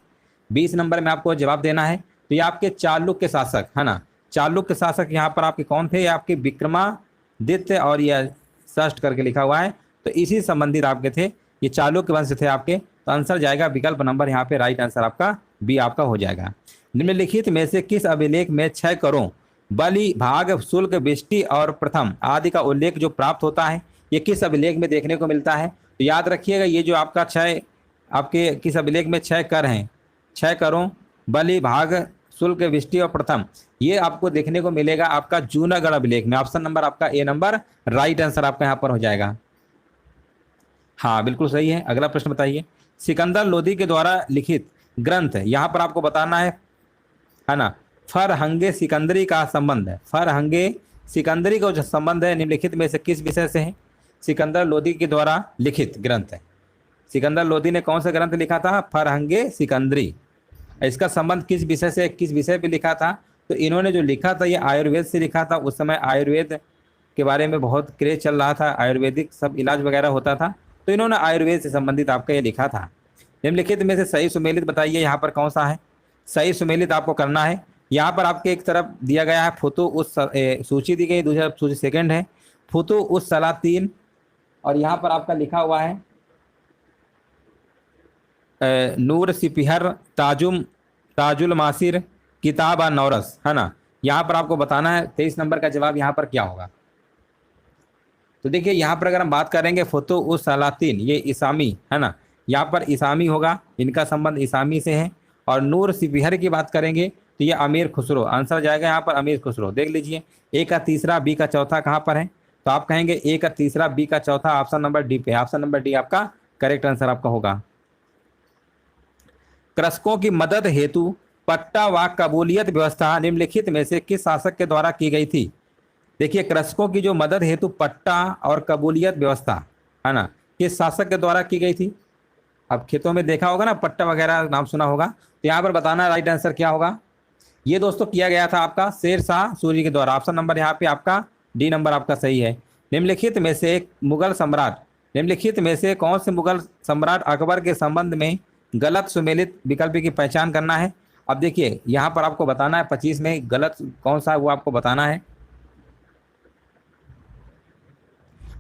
20 नंबर में आपको जवाब देना है। तो ये आपके चालुक्य शासक, है ना, चालुक्य शासक यहाँ पर आपके कौन थे, आपके विक्रमादित्य, और यह षष्ठ करके लिखा हुआ है, तो इसी संबंधित आपके थे, ये चालुक्य वंश से थे आपके। तो आंसर जाएगा विकल्प नंबर यहाँ पे, राइट आंसर आपका बी आपका हो जाएगा। निम्नलिखित में से किस अभिलेख में 6 करों बलि भाग शुल्क विष्टि और प्रथम आदि का उल्लेख जो प्राप्त होता है, ये किस अभिलेख में देखने को मिलता है। तो याद रखिएगा, ये जो आपका 6 आपके किस अभिलेख में 6 कर हैं, 6 करों बलि भाग शुल्क विष्टि और प्रथम, ये आपको देखने को मिलेगा आपका जूनागढ़ अभिलेख में। ऑप्शन नंबर आपका ए नंबर, राइट आंसर आपका यहाँ पर हो जाएगा। हाँ बिल्कुल सही है। अगला प्रश्न बताइए, सिकंदर लोदी के द्वारा लिखित ग्रंथ, यहाँ पर आपको बताना है ना, फरहंगे सिकंदरी का संबंध है। फरहंगे सिकंदरी का जो संबंध है निम्नलिखित में से किस विषय से है। सिकंदर लोदी के द्वारा लिखित ग्रंथ है। सिकंदर लोदी ने कौन सा ग्रंथ लिखा था? फरहंगे सिकंदरी। इसका संबंध किस विषय से, किस विषय पे लिखा था? तो इन्होंने जो लिखा था ये आयुर्वेद से लिखा था। उस समय आयुर्वेद के बारे में बहुत क्रेज चल रहा था, आयुर्वेदिक सब इलाज वगैरह होता था, तो इन्होंने आयुर्वेद से संबंधित आपका ये लिखा था। निम्नलिखित में से सही सुमेलित बताइए यहाँ पर कौन सा है? सही सुमेलित आपको करना है। यहाँ पर आपके एक तरफ दिया गया है फुतु उस सूची दी गई, दूसरी सूची सेकंड है फुतु उस सलातीन, और यहाँ पर आपका लिखा हुआ है नूर सिपिहर ताजुल मासिर किताब नौरस, है ना। यहाँ पर आपको बताना है 23 नंबर का जवाब यहाँ पर क्या होगा। तो देखिए यहाँ पर अगर हम बात करेंगे फुतु उस सलातीन, ये इसामी है ना, यहाँ पर इसामी होगा, इनका संबंध इसामी से है। और नूर सिपिहर की बात करेंगे तो ये अमीर खुसरो, आंसर जाएगा यहाँ पर अमीर खुसरो। देख लीजिए ए का तीसरा बी का चौथा कहाँ पर है, तो आप कहेंगे ए का तीसरा बी का चौथा ऑप्शन नंबर डी पे। ऑप्शन नंबर डी आपका करेक्ट आंसर आपका होगा। कृषकों की मदद हेतु पट्टा व कबूलियत व्यवस्था निम्नलिखित में से किस शासक के द्वारा की गई थी? देखिए कृषकों की जो मदद हेतु पट्टा और कबूलियत व्यवस्था है ना, किस शासक के द्वारा की गई थी? अब खेतों में देखा होगा ना पट्टा वगैरह नाम सुना होगा, तो यहाँ पर बताना राइट आंसर क्या होगा। ये दोस्तों किया गया था आपका शेर शाह सूरी के द्वारा। ऑप्शन नंबर यहाँ पे आपका डी नंबर आपका सही है। निम्नलिखित में से एक मुगल सम्राट, निम्नलिखित में से कौन से मुगल सम्राट अकबर के संबंध में गलत सुमेलित विकल्प की पहचान करना है? अब देखिए यहाँ पर आपको बताना है 25 में गलत कौन सा है वो आपको बताना है।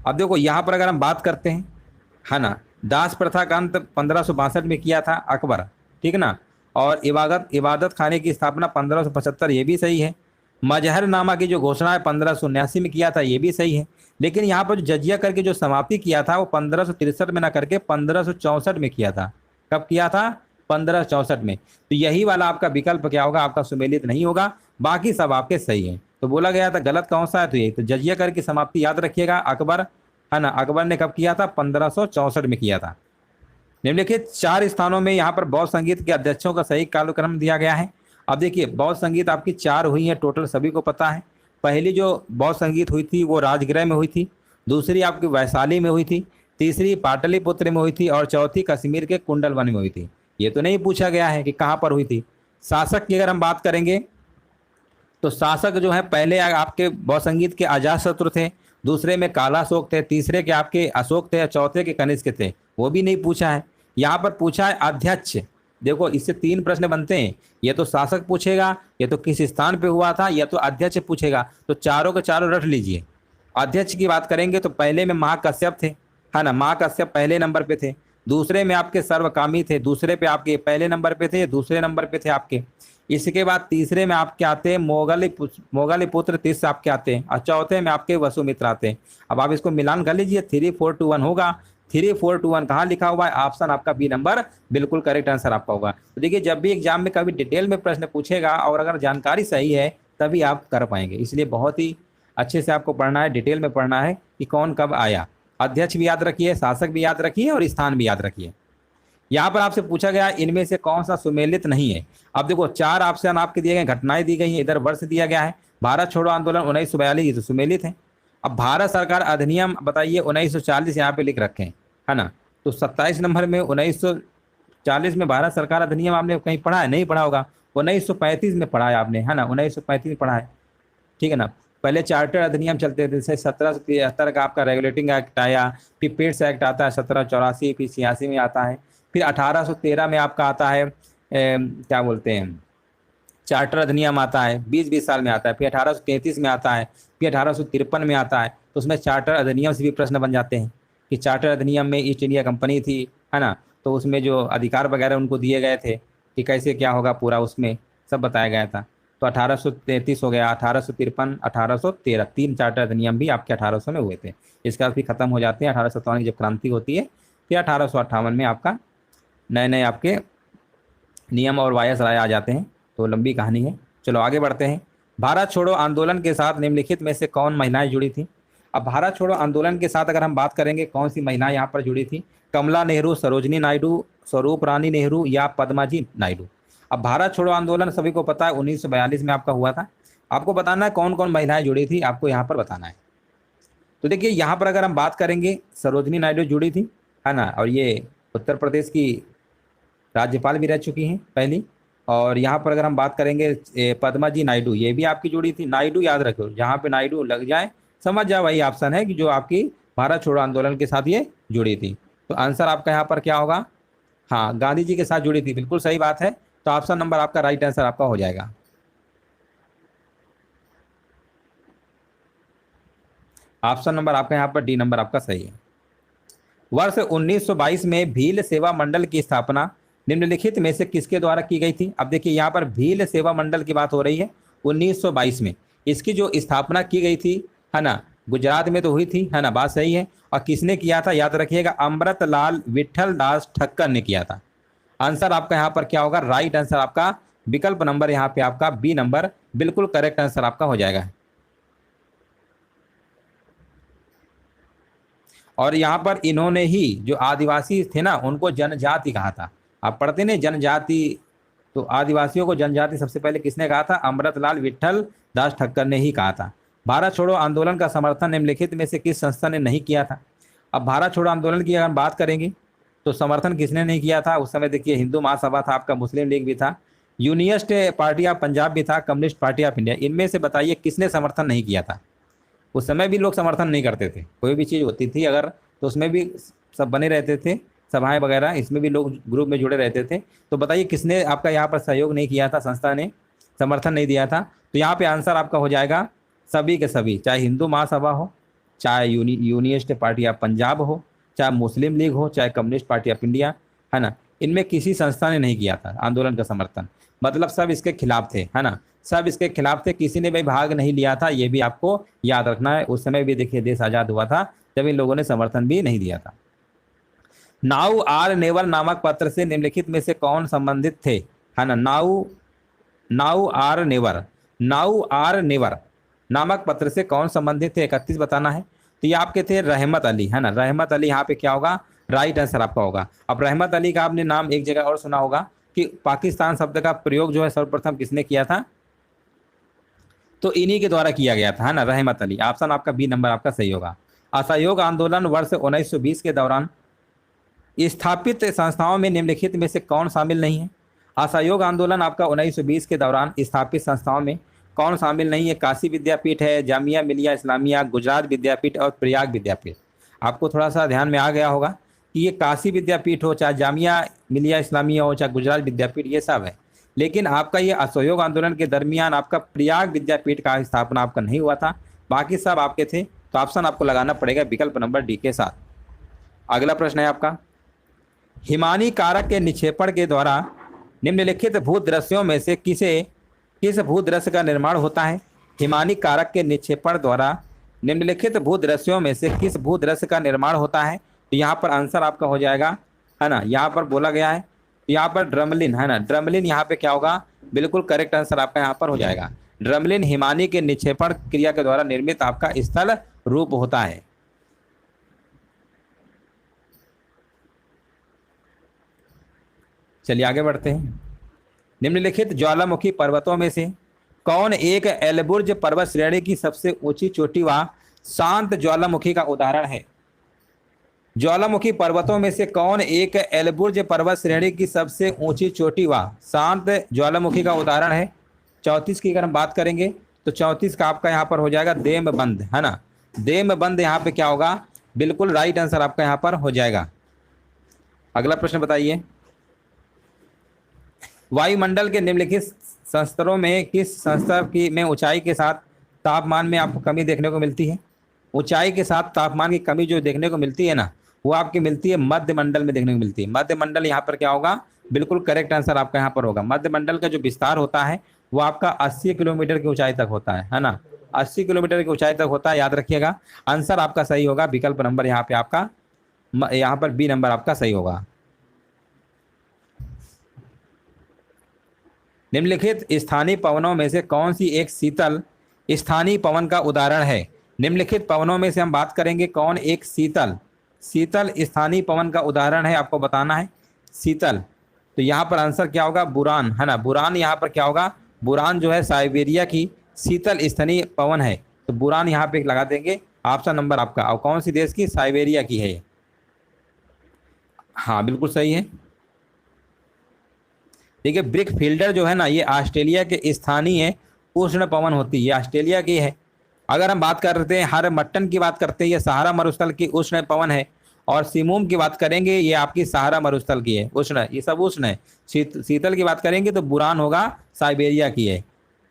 अब देखो यहाँ पर अगर हम बात करते हैं है ना, दास प्रथा का अंत 1562 में किया था अकबर, ठीक ना, और इबादत खाने की स्थापना 1575, ये भी सही है। मजहरनामा की जो घोषणा है 1579 में किया था, ये भी सही है। लेकिन यहाँ पर जो जजिया करके जो समाप्ति किया था वो 1563 में ना करके 1564 में किया था। कब किया था? 1564 में। तो यही वाला आपका विकल्प क्या होगा? आपका सुमेलित नहीं होगा, बाकी सब आपके सही है। तो बोला गया था गलत कौन सा है? तो ये तो जजिया कर की समाप्ति याद रखिएगा, अकबर है ना, अकबर ने कब किया था? 1564 में किया था। निम्नलिखित 4 स्थानों में यहाँ पर बौद्ध संगीत के अध्यक्षों का सही कालक्रम दिया गया है। अब देखिए बौद्ध संगीत आपकी 4 हुई है टोटल, सभी को पता है। पहली जो बौद्ध संगीत हुई थी वो राजगृह में हुई थी, दूसरी आपकी वैशाली में हुई थी, तीसरी पाटलिपुत्र में हुई थी, और चौथी कश्मीर के कुंडलवन में हुई थी। ये तो नहीं पूछा गया है कि कहाँ पर हुई थी। शासक की अगर हम बात करेंगे तो शासक जो है पहले आपके बौद्ध संगीत के अजातशत्रु थे, दूसरे में कालाशोक थे, तीसरे के आपके अशोक थे, चौथे के कनिष्क थे, वो भी नहीं पूछा है। यहाँ पर पूछा है अध्यक्ष। देखो इससे 3 प्रश्न बनते हैं, ये तो शासक पूछेगा, ये तो किस स्थान पे हुआ था, या तो अध्यक्ष पूछेगा। तो चारों के चारों रट लीजिए। अध्यक्ष की बात करेंगे तो पहले में महाकश्यप थे, है ना, महाकश्यप पहले नंबर पे थे, दूसरे में आपके सर्वकामी थे, दूसरे पे आपके पहले नंबर पे थे, दूसरे नंबर पे थे आपके। इसके बाद तीसरे में आपके आते हैं मोगली पुत्र तीस आपके आते हैं, और चौथे में आपके वसुमित्र आते हैं। अब आप इसको मिलान कर लीजिए, 3 4 2 1 होगा। 3 4 2 1 कहाँ लिखा हुआ है? ऑप्शन आपका बी नंबर बिल्कुल करेक्ट आंसर आपका होगा। तो देखिए जब भी एग्जाम में कभी डिटेल में प्रश्न पूछेगा और अगर जानकारी सही है तभी आप कर पाएंगे, इसलिए बहुत ही अच्छे से आपको पढ़ना है, डिटेल में पढ़ना है कि कौन कब आया। अध्यक्ष भी याद रखिए, शासक भी याद रखिए, और स्थान भी याद रखिए। यहाँ पर आपसे पूछा गया इनमें से कौन सा सुमेलित नहीं है। अब देखो 4 ऑप्शन आपके दिए गए, घटनाएं दी गई हैं, इधर वर्ष दिया गया है, भारत छोड़ो आंदोलन 1942, ये तो सुमेलित है। अब भारत सरकार अधिनियम बताइए 1940 यहाँ पे लिख रखे हैं, है ना, तो 27 नंबर में 1940 में भारत सरकार अधिनियम आपने कहीं पढ़ा है? नहीं पढ़ा होगा। 1935 में पढ़ा है आपने, है ना, 1935 में पढ़ा है, ठीक है ना। पहले चार्टर अधिनियम चलते थे, जैसे 1773 का आपका रेगुलेटिंग एक्ट आया, फिर पेट्स एक्ट आता है 1784, फिर 86 में आता है, फिर 1813 में आपका आता है क्या बोलते हैं चार्टर अधिनियम आता है, 20-20 साल में आता है, फिर 1833 में आता है, फिर 1853 में आता है। तो उसमें चार्टर अधिनियम से भी प्रश्न बन जाते हैं कि चार्टर अधिनियम में ईस्ट इंडिया कंपनी थी, है ना, तो उसमें जो अधिकार वगैरह उनको दिए गए थे कि कैसे क्या होगा पूरा, उसमें सब बताया गया था। तो 1833 हो गया, 1853, 1813, 3 चार्टर अधिनियम भी आपके 1800 में हुए थे। इसका भी खत्म हो जाते हैं 1857 की जब क्रांति होती है, फिर 1858 में आपका नए नए आपके नियम और वायसराय आ जाते हैं। तो लंबी कहानी है, चलो आगे बढ़ते हैं। भारत छोड़ो आंदोलन के साथ निम्नलिखित में से कौन महिलाएं जुड़ी थी? अब भारत छोड़ो आंदोलन के साथ अगर हम बात करेंगे कौन सी महिलाएं यहाँ पर जुड़ी थी? कमला नेहरू, सरोजनी नायडू, स्वरूप रानी नेहरू या पद्माजी नायडू। अब भारत छोड़ो आंदोलन सभी को पता है 1942 में आपका हुआ था। आपको बताना है कौन कौन महिलाएं जुड़ी थी, आपको यहाँ पर बताना है। तो देखिए यहाँ पर अगर हम बात करेंगे, सरोजनी नायडू जुड़ी थी, है ना, और ये उत्तर प्रदेश की राज्यपाल भी रह चुकी हैं पहली। और यहाँ पर अगर हम बात करेंगे पद्मा जी नायडू, ये भी आपकी जुड़ी थी। नायडू याद रखो, जहाँ पे नायडू लग जाए समझ जाओ वही ऑप्शन है कि जो आपकी भारत छोड़ो आंदोलन के साथ ये जुड़ी थी। तो आंसर आपका यहाँ पर क्या होगा? हाँ, गांधी जी के साथ जुड़ी थी, बिल्कुल सही बात है। तो ऑप्शन नंबर आपका राइट आंसर आपका हो जाएगा। ऑप्शन नंबर आपका यहाँ पर डी नंबर आपका सही है। वर्ष 1922 में भील सेवा मंडल की स्थापना निम्नलिखित में से किसके द्वारा की गई थी? अब देखिए यहाँ पर भील सेवा मंडल की बात हो रही है 1922 में। इसकी जो स्थापना की गई थी, है ना, गुजरात में तो हुई थी, है ना, बात सही है। और किसने किया था? याद रखिएगा, अमृतलाल विठल दास ठक्कर ने किया था। आंसर आपका यहाँ पर क्या होगा? राइट आंसर आपका विकल्प नंबर यहाँ पे आपका बी नंबर बिल्कुल करेक्ट आंसर आपका हो जाएगा। और यहाँ पर इन्होंने ही जो आदिवासी थे ना, उनको जनजाति कहा था। आप पढ़ते नहीं जनजाति, तो आदिवासियों को जनजाति सबसे पहले किसने कहा था? अमृतलाल विठल दास ठक्कर ने ही कहा था। भारत छोड़ो आंदोलन का समर्थन निम्नलिखित में से किस संस्था ने नहीं किया था? अब भारत छोड़ो आंदोलन की अगर हम बात करेंगे तो समर्थन किसने नहीं किया था? उस समय देखिए हिंदू महासभा था आपका, मुस्लिम लीग भी था, यूनियनिस्ट पार्टी ऑफ पंजाब भी था, कम्युनिस्ट पार्टी ऑफ इंडिया। इनमें से बताइए किसने समर्थन नहीं किया था? उस समय भी लोग समर्थन नहीं करते थे, कोई भी चीज़ होती थी अगर तो उसमें भी सब बने रहते थे, सभाएं वगैरह, इसमें भी लोग ग्रुप में जुड़े रहते थे। तो बताइए किसने आपका यहाँ पर सहयोग नहीं किया था, संस्था ने समर्थन नहीं दिया था? तो यहाँ पे आंसर आपका हो जाएगा सभी के सभी, चाहे हिंदू महासभा हो, चाहे यूनियनिस्ट पार्टी ऑफ पंजाब हो, चाहे मुस्लिम लीग हो, चाहे कम्युनिस्ट पार्टी ऑफ इंडिया, है ना, इनमें किसी संस्था ने नहीं किया था आंदोलन का समर्थन। मतलब सब इसके खिलाफ थे, है ना, सब इसके खिलाफ थे, किसी ने भी भाग नहीं लिया था, ये भी आपको याद रखना है। उस समय भी देखिए देश आज़ाद हुआ था जब इन लोगों ने समर्थन भी नहीं दिया था। नाउ आर नेवर नामक पत्र से निम्नलिखित में से कौन संबंधित थे? है ना, नाउ आर नेवर नामक पत्र से कौन संबंधित थे? 31 बताना है। तो ये आपके थे रहमत अली, है ना, रहमत अली यहाँ पे क्या होगा? राइट आंसर आपका होगा। अब रहमत अली का आपने नाम एक जगह और सुना होगा कि पाकिस्तान शब्द का प्रयोग जो है सर्वप्रथम किसने किया था? तो इन्हीं के द्वारा किया गया था, है ना, रहमत अली। ऑप्शन आपका बी नंबर आपका सही होगा। असहयोग आंदोलन वर्ष 1920 के दौरान स्थापित संस्थाओं में निम्नलिखित में से कौन शामिल नहीं है? असहयोग आंदोलन आपका 1920 के दौरान स्थापित संस्थाओं में कौन शामिल नहीं है? काशी विद्यापीठ है, जामिया मिलिया इस्लामिया, गुजरात विद्यापीठ और प्रयाग विद्यापीठ। आपको थोड़ा सा ध्यान में आ गया होगा कि ये काशी विद्यापीठ हो, चाहे जामिया मिलिया इस्लामिया हो, चाहे गुजरात विद्यापीठ, ये सब है। लेकिन आपका ये असहयोग आंदोलन के दरमियान आपका प्रयाग विद्यापीठ का स्थापना आपका नहीं हुआ था, बाकी सब आपके थे। तो ऑप्शन आपको लगाना पड़ेगा विकल्प नंबर डी के साथ। अगला प्रश्न है आपका, हिमानी कारक के निक्षेपण के द्वारा निम्नलिखित भूदृश्यों में से किस भूदृश्य का निर्माण होता है? हिमानी कारक के निक्षेपण द्वारा निम्नलिखित भूदृश्यों में से किस भूदृश्य का निर्माण होता है? तो यहाँ पर आंसर आपका हो जाएगा, है ना, यहाँ पर बोला गया है यहाँ पर ड्रमलिन, है ना, ड्रमलिन यहाँ पे क्या होगा? बिल्कुल करेक्ट आंसर आपका यहाँ पर हो जाएगा। ड्रमलिन हिमानी के निक्षेपण क्रिया के द्वारा निर्मित आपका स्थल रूप होता है। चलिए आगे बढ़ते हैं। निम्नलिखित ज्वालामुखी पर्वतों में से कौन एक एलबुर्ज पर्वत श्रेणी की सबसे ऊंची चोटी व शांत ज्वालामुखी का उदाहरण है? ज्वालामुखी पर्वतों में से कौन एक एलबुर्ज पर्वत श्रेणी की सबसे ऊंची चोटी व शांत ज्वालामुखी का उदाहरण है? 34 की अगर हम बात करेंगे तो 34 का आपका यहाँ पर हो जाएगा देमबंद, है ना, देमबंद यहाँ पे क्या होगा? बिल्कुल राइट आंसर आपका यहाँ पर हो जाएगा। अगला प्रश्न बताइए, वायुमंडल के निम्नलिखित स्तरों में किस संस्तर की में ऊंचाई के साथ तापमान में आपको कमी देखने को मिलती है? ऊंचाई के साथ तापमान की कमी जो देखने को मिलती है ना, वो आपकी मिलती है मध्य मंडल में देखने को मिलती है। मध्य मंडल यहाँ पर क्या होगा? बिल्कुल करेक्ट आंसर आपका यहाँ पर होगा। मध्य मंडल का जो विस्तार होता है वो आपका 80 किलोमीटर की ऊंचाई तक होता है ना, 80 किलोमीटर की ऊंचाई तक होता है, याद रखिएगा। आंसर आपका सही होगा विकल्प नंबर यहाँ पे आपका, यहाँ पर बी नंबर आपका सही होगा। निम्नलिखित स्थानीय पवनों में से कौन सी एक शीतल स्थानीय पवन का उदाहरण है? निम्नलिखित पवनों में से हम बात करेंगे कौन एक शीतल स्थानीय पवन का उदाहरण है, आपको बताना है शीतल। तो यहाँ पर आंसर क्या होगा? बुरान, है ना, बुरान यहाँ पर क्या होगा? बुरान जो है साइबेरिया की शीतल स्थानीय पवन है, तो बुरान यहाँ पे लगा देंगे। ऑप्शन नंबर आपका, और कौन सी देश की? साइबेरिया की है ये। हाँ बिल्कुल सही है। देखिए ब्रिक फील्डर जो है ना, ये ऑस्ट्रेलिया के स्थानीय उष्ण पवन होती है, ये ऑस्ट्रेलिया की है। अगर हम बात करते हैं हर मट्टन की बात करते हैं, ये सहारा मरुस्थल की उष्ण पवन है। और सिमूम की बात करेंगे, ये आपकी सहारा मरुस्थल की है, उष्ण, ये सब उष्ण है। शीतल की बात करेंगे तो बुरान होगा, साइबेरिया की है।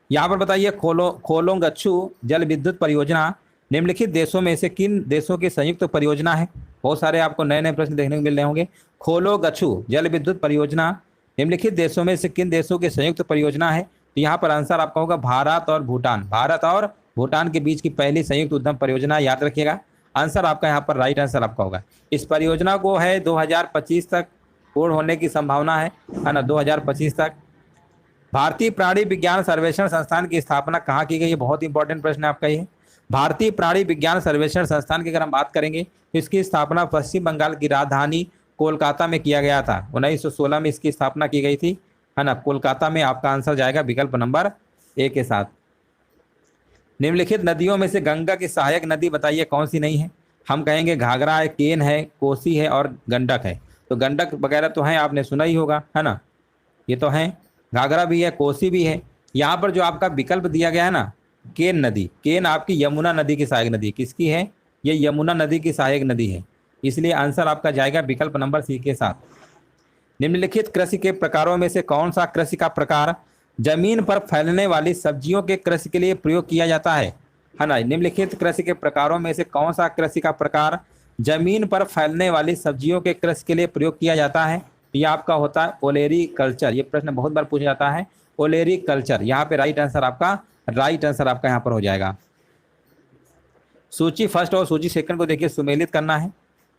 यहाँ पर बताइए खोलोंगच्छू जल विद्युत परियोजना निम्नलिखित देशों में से किन देशों की संयुक्त परियोजना है? बहुत सारे आपको नए नए प्रश्न देखने को मिल रहे होंगे। खोलोगच्छू जल विद्युत परियोजना निम्नलिखित देशों में से किन देशों की संयुक्त परियोजना है? तो यहाँ पर आंसर आपका होगा भारत और भूटान। भारत और भूटान के बीच की पहली संयुक्त उद्यम परियोजना, याद रखिएगा। आंसर आपका यहाँ पर राइट आंसर आपका होगा। इस परियोजना को है 2025 तक पूर्ण होने की संभावना है ना, 2025 तक। भारतीय प्राणी विज्ञान सर्वेक्षण संस्थान की स्थापना कहाँ की गई है? बहुत इंपॉर्टेंट प्रश्न है आपका ये। भारतीय प्राणी विज्ञान सर्वेक्षण संस्थान की अगर हम बात करेंगे तो इसकी स्थापना पश्चिम बंगाल की राजधानी कोलकाता में किया गया था। 1916 में इसकी स्थापना की गई थी, है ना, कोलकाता में। आपका आंसर जाएगा विकल्प नंबर ए के साथ। निम्नलिखित नदियों में से गंगा की सहायक नदी बताइए कौन सी नहीं है? हम कहेंगे घाघरा है, केन है, कोसी है और गंडक है। तो गंडक वगैरह तो है, आपने सुना ही होगा, है ना, ये तो है। घाघरा भी है, कोसी भी है। यहाँ पर जो आपका विकल्प दिया गया है ना, केन नदी, केन आपकी यमुना नदी की सहायक नदी। किसकी है? ये यमुना नदी की सहायक नदी है, इसलिए आंसर आपका जाएगा विकल्प नंबर सी के साथ। निम्नलिखित कृषि के प्रकारों में से कौन सा कृषि का प्रकार जमीन पर फैलने वाली सब्जियों के कृषि के लिए प्रयोग किया जाता है ना? निम्नलिखित कृषि के प्रकारों में से कौन सा कृषि का प्रकार जमीन पर फैलने वाली सब्जियों के कृषि के लिए प्रयोग किया जाता है? यह आपका होता है ओलेरी कल्चर। ये प्रश्न बहुत बार पूछा जाता है, ओलेरी कल्चर। यहाँ पे राइट आंसर आपका यहाँ पर हो जाएगा। सूची फर्स्ट और सूची सेकंड को देखिए सुमेलित करना है।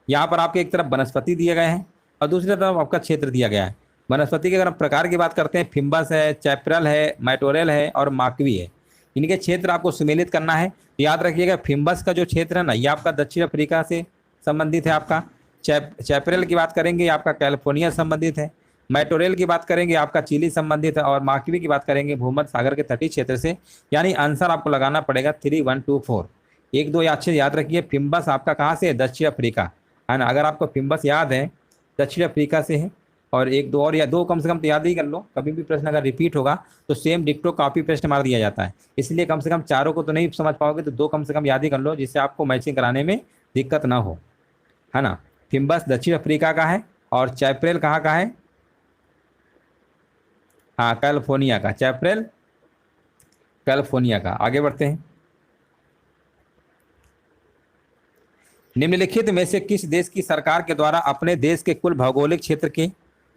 यहाँ पर आपके एक तरफ वनस्पति दिए गए हैं और दूसरी तरफ आपका क्षेत्र दिया गया है। वनस्पति के अगर हम प्रकार की बात करते हैं, फिम्बस है, चैपरल है, मैटोरेल है और माकवी है। इनके क्षेत्र आपको सुमेलित करना है। याद रखिएगा फिम्बस का जो क्षेत्र है ना, ये आपका दक्षिण अफ्रीका से संबंधित है। आपका चैपरल की बात करेंगे, आपका कैलिफोर्निया संबंधित है। मैटोरेल की बात करेंगे, आपका चिली संबंधित है। और माकवी की बात करेंगे, भूमध्य सागर के तटीय क्षेत्र से। यानी आंसर आपको लगाना पड़ेगा 3, 1, 2, 4। 1, 2 अच्छे याद रखिए। फिम्बस आपका कहाँ से है? दक्षिण अफ्रीका, है ना। अगर आपको फिम्बस याद है दक्षिण अफ्रीका से है। और 1, 2 और या 2 कम से कम तो याद ही कर लो। कभी भी प्रश्न अगर रिपीट होगा तो सेम डिक्टो कॉपी पेस्ट मार दिया जाता है, इसलिए कम से कम चारों को तो नहीं समझ पाओगे तो 2 कम से कम याद ही कर लो, जिससे आपको मैचिंग कराने में दिक्कत ना हो, है ना। फिम्बस दक्षिण अफ्रीका का है और चैपरेल कहाँ का है? हाँ कैलिफोर्निया का, चैपरेल कैलिफोर्निया का। आगे बढ़ते हैं। निम्नलिखित में से किस देश की सरकार के द्वारा अपने देश के कुल भौगोलिक क्षेत्र के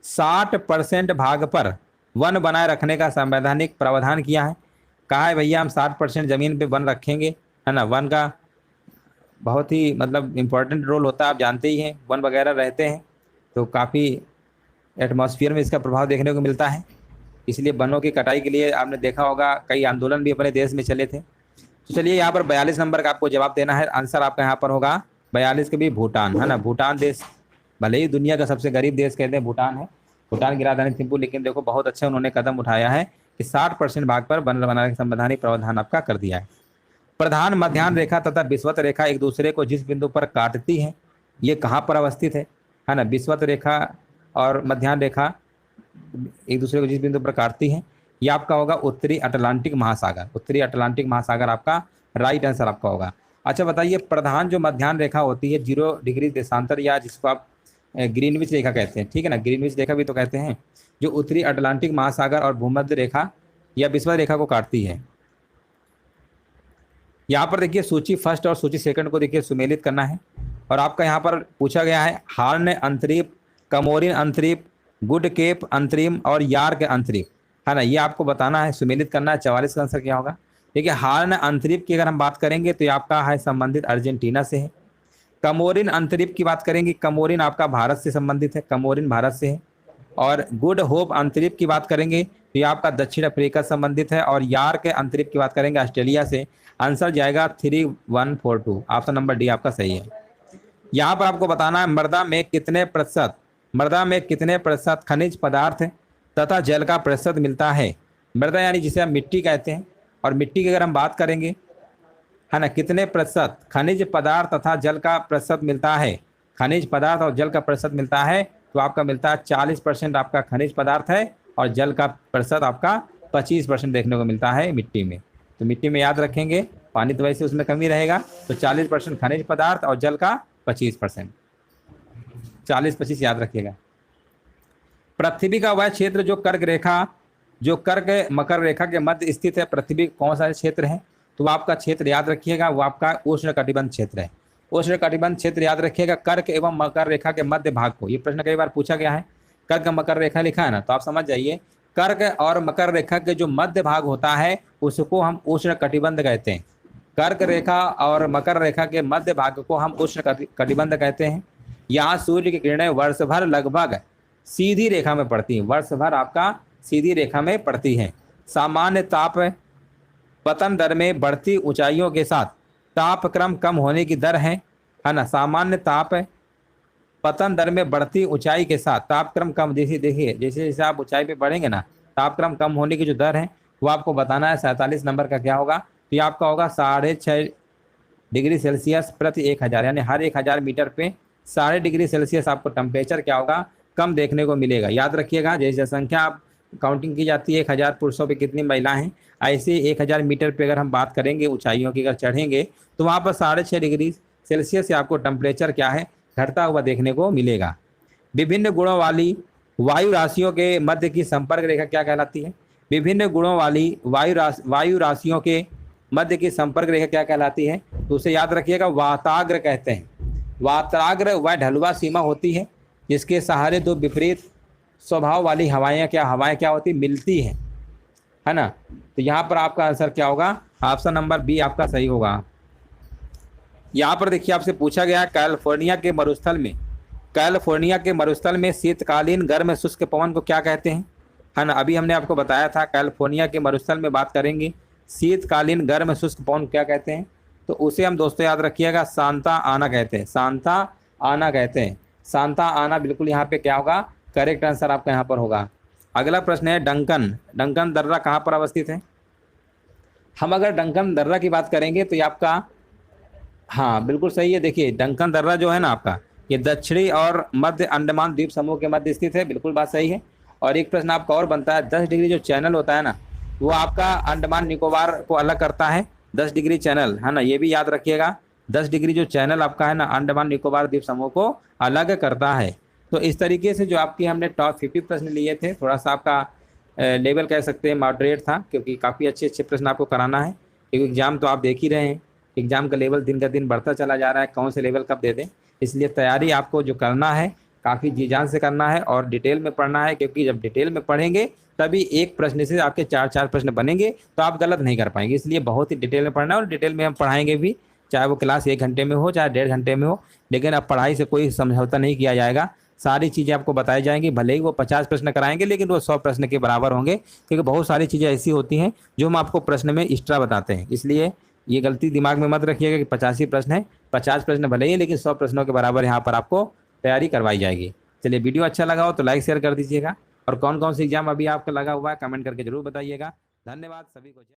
60% भाग पर वन बनाए रखने का संवैधानिक प्रावधान किया है? कहा है भैया हम 60% जमीन पे वन रखेंगे, है ना। वन का बहुत ही मतलब इम्पोर्टेंट रोल होता है, आप जानते ही हैं। वन वगैरह रहते हैं तो काफ़ी एटमॉस्फेयर में इसका प्रभाव देखने को मिलता है, इसलिए वनों की कटाई के लिए आपने देखा होगा कई आंदोलन भी अपने देश में चले थे। तो चलिए यहाँ पर 42 नंबर का आपको जवाब देना है। आंसर आपका यहाँ पर होगा 42 के भी भूटान, है ना। भूटान देश भले ही दुनिया का सबसे गरीब देश कहते हैं भूटान है, भूटान की राजधानी थिम्पू, लेकिन देखो बहुत अच्छा उन्होंने कदम उठाया है कि 60% भाग पर वन बनाने का संवैधानिक प्रावधान आपका कर दिया है। प्रधान मध्याह्न रेखा तथा विषुवत रेखा एक दूसरे को जिस बिंदु पर काटती है, ये कहाँ पर अवस्थित है ना। विषुवत रेखा और मध्याह्न रेखा एक दूसरे को जिस बिंदु पर काटती है, ये आपका होगा उत्तरी अटलांटिक महासागर। उत्तरी अटलांटिक महासागर आपका राइट आंसर आपका होगा। अच्छा बताइए, प्रधान जो मध्याह्न रेखा होती है 0 डिग्री देशांतर, या जिसको आप ग्रीनविच रेखा कहते हैं, ठीक है ना, ग्रीनविच रेखा भी तो कहते हैं, जो उत्तरी अटलांटिक महासागर और भूमध्य रेखा या विषुवत रेखा को काटती है। यहाँ पर देखिए सूची फर्स्ट और सूची सेकंड को देखिए सुमेलित करना है। और आपका यहाँ पर पूछा गया है हार्न अंतरीप, कमोरिन अंतरीप, गुड केप अंतरिम और यार्क अंतरिप, है ना। ये आपको बताना है, सुमेलित करना है। 44 का आंसर क्या होगा? देखिए हार्न अंतरिप की अगर हम बात करेंगे तो ये आपका है संबंधित अर्जेंटीना से है। कमोरिन अंतरिप की बात करेंगे, कमोरिन आपका भारत से संबंधित है, कमोरिन भारत से है। और गुड होप अंतरिप की बात करेंगे तो ये आपका दक्षिण अफ्रीका संबंधित है। और यार्क अंतरिप की बात करेंगे ऑस्ट्रेलिया से। आंसर जाएगा 3142, ऑप्शन नंबर डी आपका सही है। यहाँ पर आपको बताना है मृदा में कितने प्रतिशत खनिज पदार्थ तथा जल का प्रतिशत मिलता है। मृदा यानी जिसे हम मिट्टी कहते हैं, और मिट्टी की अगर हम बात करेंगे है ना, कितने प्रतिशत खनिज पदार्थ तथा जल का प्रतिशत मिलता है, खनिज पदार्थ और जल का प्रतिशत मिलता है, तो आपका मिलता है 40% आपका खनिज पदार्थ है और जल का प्रतिशत आपका 25% देखने को मिलता है मिट्टी में। तो मिट्टी में याद रखेंगे, पानी तो वैसे उसमें कमी रहेगा, तो 40% खनिज पदार्थ और जल का 25%, 40-25 याद रखिएगा। पृथ्वी का वह क्षेत्र जो कर्क मकर रेखा के मध्य स्थित है, पृथ्वी कौन सा क्षेत्र है, तो आपका क्षेत्र याद रखिएगा वो आपका उष्ण कटिबंध क्षेत्र है। उष्ण कटिबंध क्षेत्र याद रखिएगा, कर्क एवं मकर रेखा के मध्य भाग को, ये प्रश्न कई बार पूछा गया है, कर्क मकर रेखा लिखा है ना, तो आप समझ जाइए कर्क और मकर रेखा के जो मध्य भाग होता है उसको हम उष्ण कटिबंध कहते हैं। कर्क रेखा और मकर रेखा के मध्य भाग को हम उष्ण कटिबंध कहते हैं। यहाँ सूर्य की किरणें वर्ष भर लगभग सीधी रेखा में पड़ती हैं, वर्ष भर आपका सीधी रेखा में पड़ती है। सामान्य ताप पतन दर में बढ़ती ऊंचाइयों के साथ तापक्रम कम होने की दर है ना। सामान्य ताप पतन दर में बढ़ती ऊंचाई के साथ तापक्रम कम, जैसे देखिए जैसे जैसे आप ऊंचाई पे बढ़ेंगे ना, तापक्रम कम होने की जो दर है वो आपको बताना है। 47 नंबर का क्या होगा, तो ये आपका होगा 6.5 डिग्री सेल्सियस प्रति 1000, यानी हर 1000 मीटर पे 6.5 डिग्री सेल्सियस आपको टेम्परेचर क्या होगा, कम देखने को मिलेगा। याद रखिएगा, जैसे संख्या आप काउंटिंग की जाती है 1000 पुरुषों पे कितनी महिलाएं हैं, ऐसे 1000 मीटर पे अगर हम बात करेंगे ऊंचाइयों की, अगर चढ़ेंगे तो वहाँ पर 6.5 डिग्री सेल्सियस से आपको टेम्परेचर क्या है, घटता हुआ देखने को मिलेगा। विभिन्न गुणों वाली वायु राशियों के मध्य की संपर्क रेखा क्या कहलाती है, विभिन्न गुणों वाली वायु राशियों के मध्य की संपर्क रेखा क्या कहलाती है, तो उसे याद रखिएगा वाताग्र कहते हैं। वाताग्र वह ढलुआ सीमा होती है जिसके सहारे दो विपरीत स्वभाव वाली हवाएं क्या होती मिलती है ना। तो यहाँ पर आपका आंसर क्या होगा, ऑप्शन नंबर बी आपका सही होगा। यहाँ पर देखिए आपसे पूछा गया है कैलिफोर्निया के मरुस्थल में शीतकालीन गर्म शुष्क पवन को क्या कहते हैं, है ना। अभी हमने आपको बताया था कैलिफोर्निया के मरुस्थल में बात करेंगे, शीतकालीन गर्म शुष्क पवन क्या कहते हैं, तो उसे हम दोस्तों याद रखिएगा सांता आना कहते हैं, सांता आना कहते हैं। सांता आना बिल्कुल यहाँ पे क्या होगा, करेक्ट आंसर आपका यहाँ पर होगा। अगला प्रश्न है डंकन दर्रा कहाँ पर अवस्थित है। हम अगर डंकन दर्रा की बात करेंगे तो ये आपका, हाँ बिल्कुल सही है। देखिए डंकन दर्रा जो है ना आपका, ये दक्षिणी और मध्य अंडमान द्वीप समूह के मध्य स्थित है, बिल्कुल बात सही है। और एक प्रश्न आपका और बनता है, 10 डिग्री जो चैनल होता है ना, वो आपका अंडमान निकोबार को अलग करता है, 10 डिग्री चैनल है ना, ये भी याद रखिएगा। 10 डिग्री जो चैनल आपका है ना, अंडमान निकोबार द्वीप समूह को अलग करता है। तो इस तरीके से जो आपकी हमने टॉप 50 प्रश्न लिए थे, थोड़ा सा आपका लेवल कह सकते हैं मॉडरेट था, क्योंकि काफ़ी अच्छे प्रश्न आपको कराना है, क्योंकि एग्जाम तो आप देख ही रहे हैं, एग्जाम का लेवल दिन का दिन बढ़ता चला जा रहा है, कौन से लेवल कब दे दें। इसलिए तैयारी आपको जो करना है काफ़ी जी जान से करना है और डिटेल में पढ़ना है, क्योंकि जब डिटेल में पढ़ेंगे तभी एक प्रश्न से आपके 4 प्रश्न बनेंगे, तो आप गलत नहीं कर पाएंगे। इसलिए बहुत ही डिटेल में पढ़ना है, और डिटेल में हम पढ़ाएंगे भी, चाहे वो क्लास 1 घंटे में हो चाहे 1.5 घंटे में हो, लेकिन अब पढ़ाई से कोई समझौता नहीं किया जाएगा। सारी चीज़ें आपको बताई जाएंगी, भले ही वो 50 प्रश्न कराएंगे लेकिन वो 100 प्रश्न के बराबर होंगे, क्योंकि बहुत सारी चीज़ें ऐसी होती हैं जो हम आपको प्रश्न में एक्स्ट्रा बताते हैं। इसलिए ये गलती दिमाग में मत रखिएगा कि 85 प्रश्न है, 50 प्रश्न भले ही लेकिन 100 प्रश्नों के बराबर यहाँ पर आपको तैयारी करवाई जाएगी। चलिए वीडियो अच्छा लगा हो तो लाइक शेयर कर दीजिएगा, और कौन कौन से एग्जाम अभी आपका लगा हुआ है कमेंट करके जरूर बताइएगा। धन्यवाद सभी को।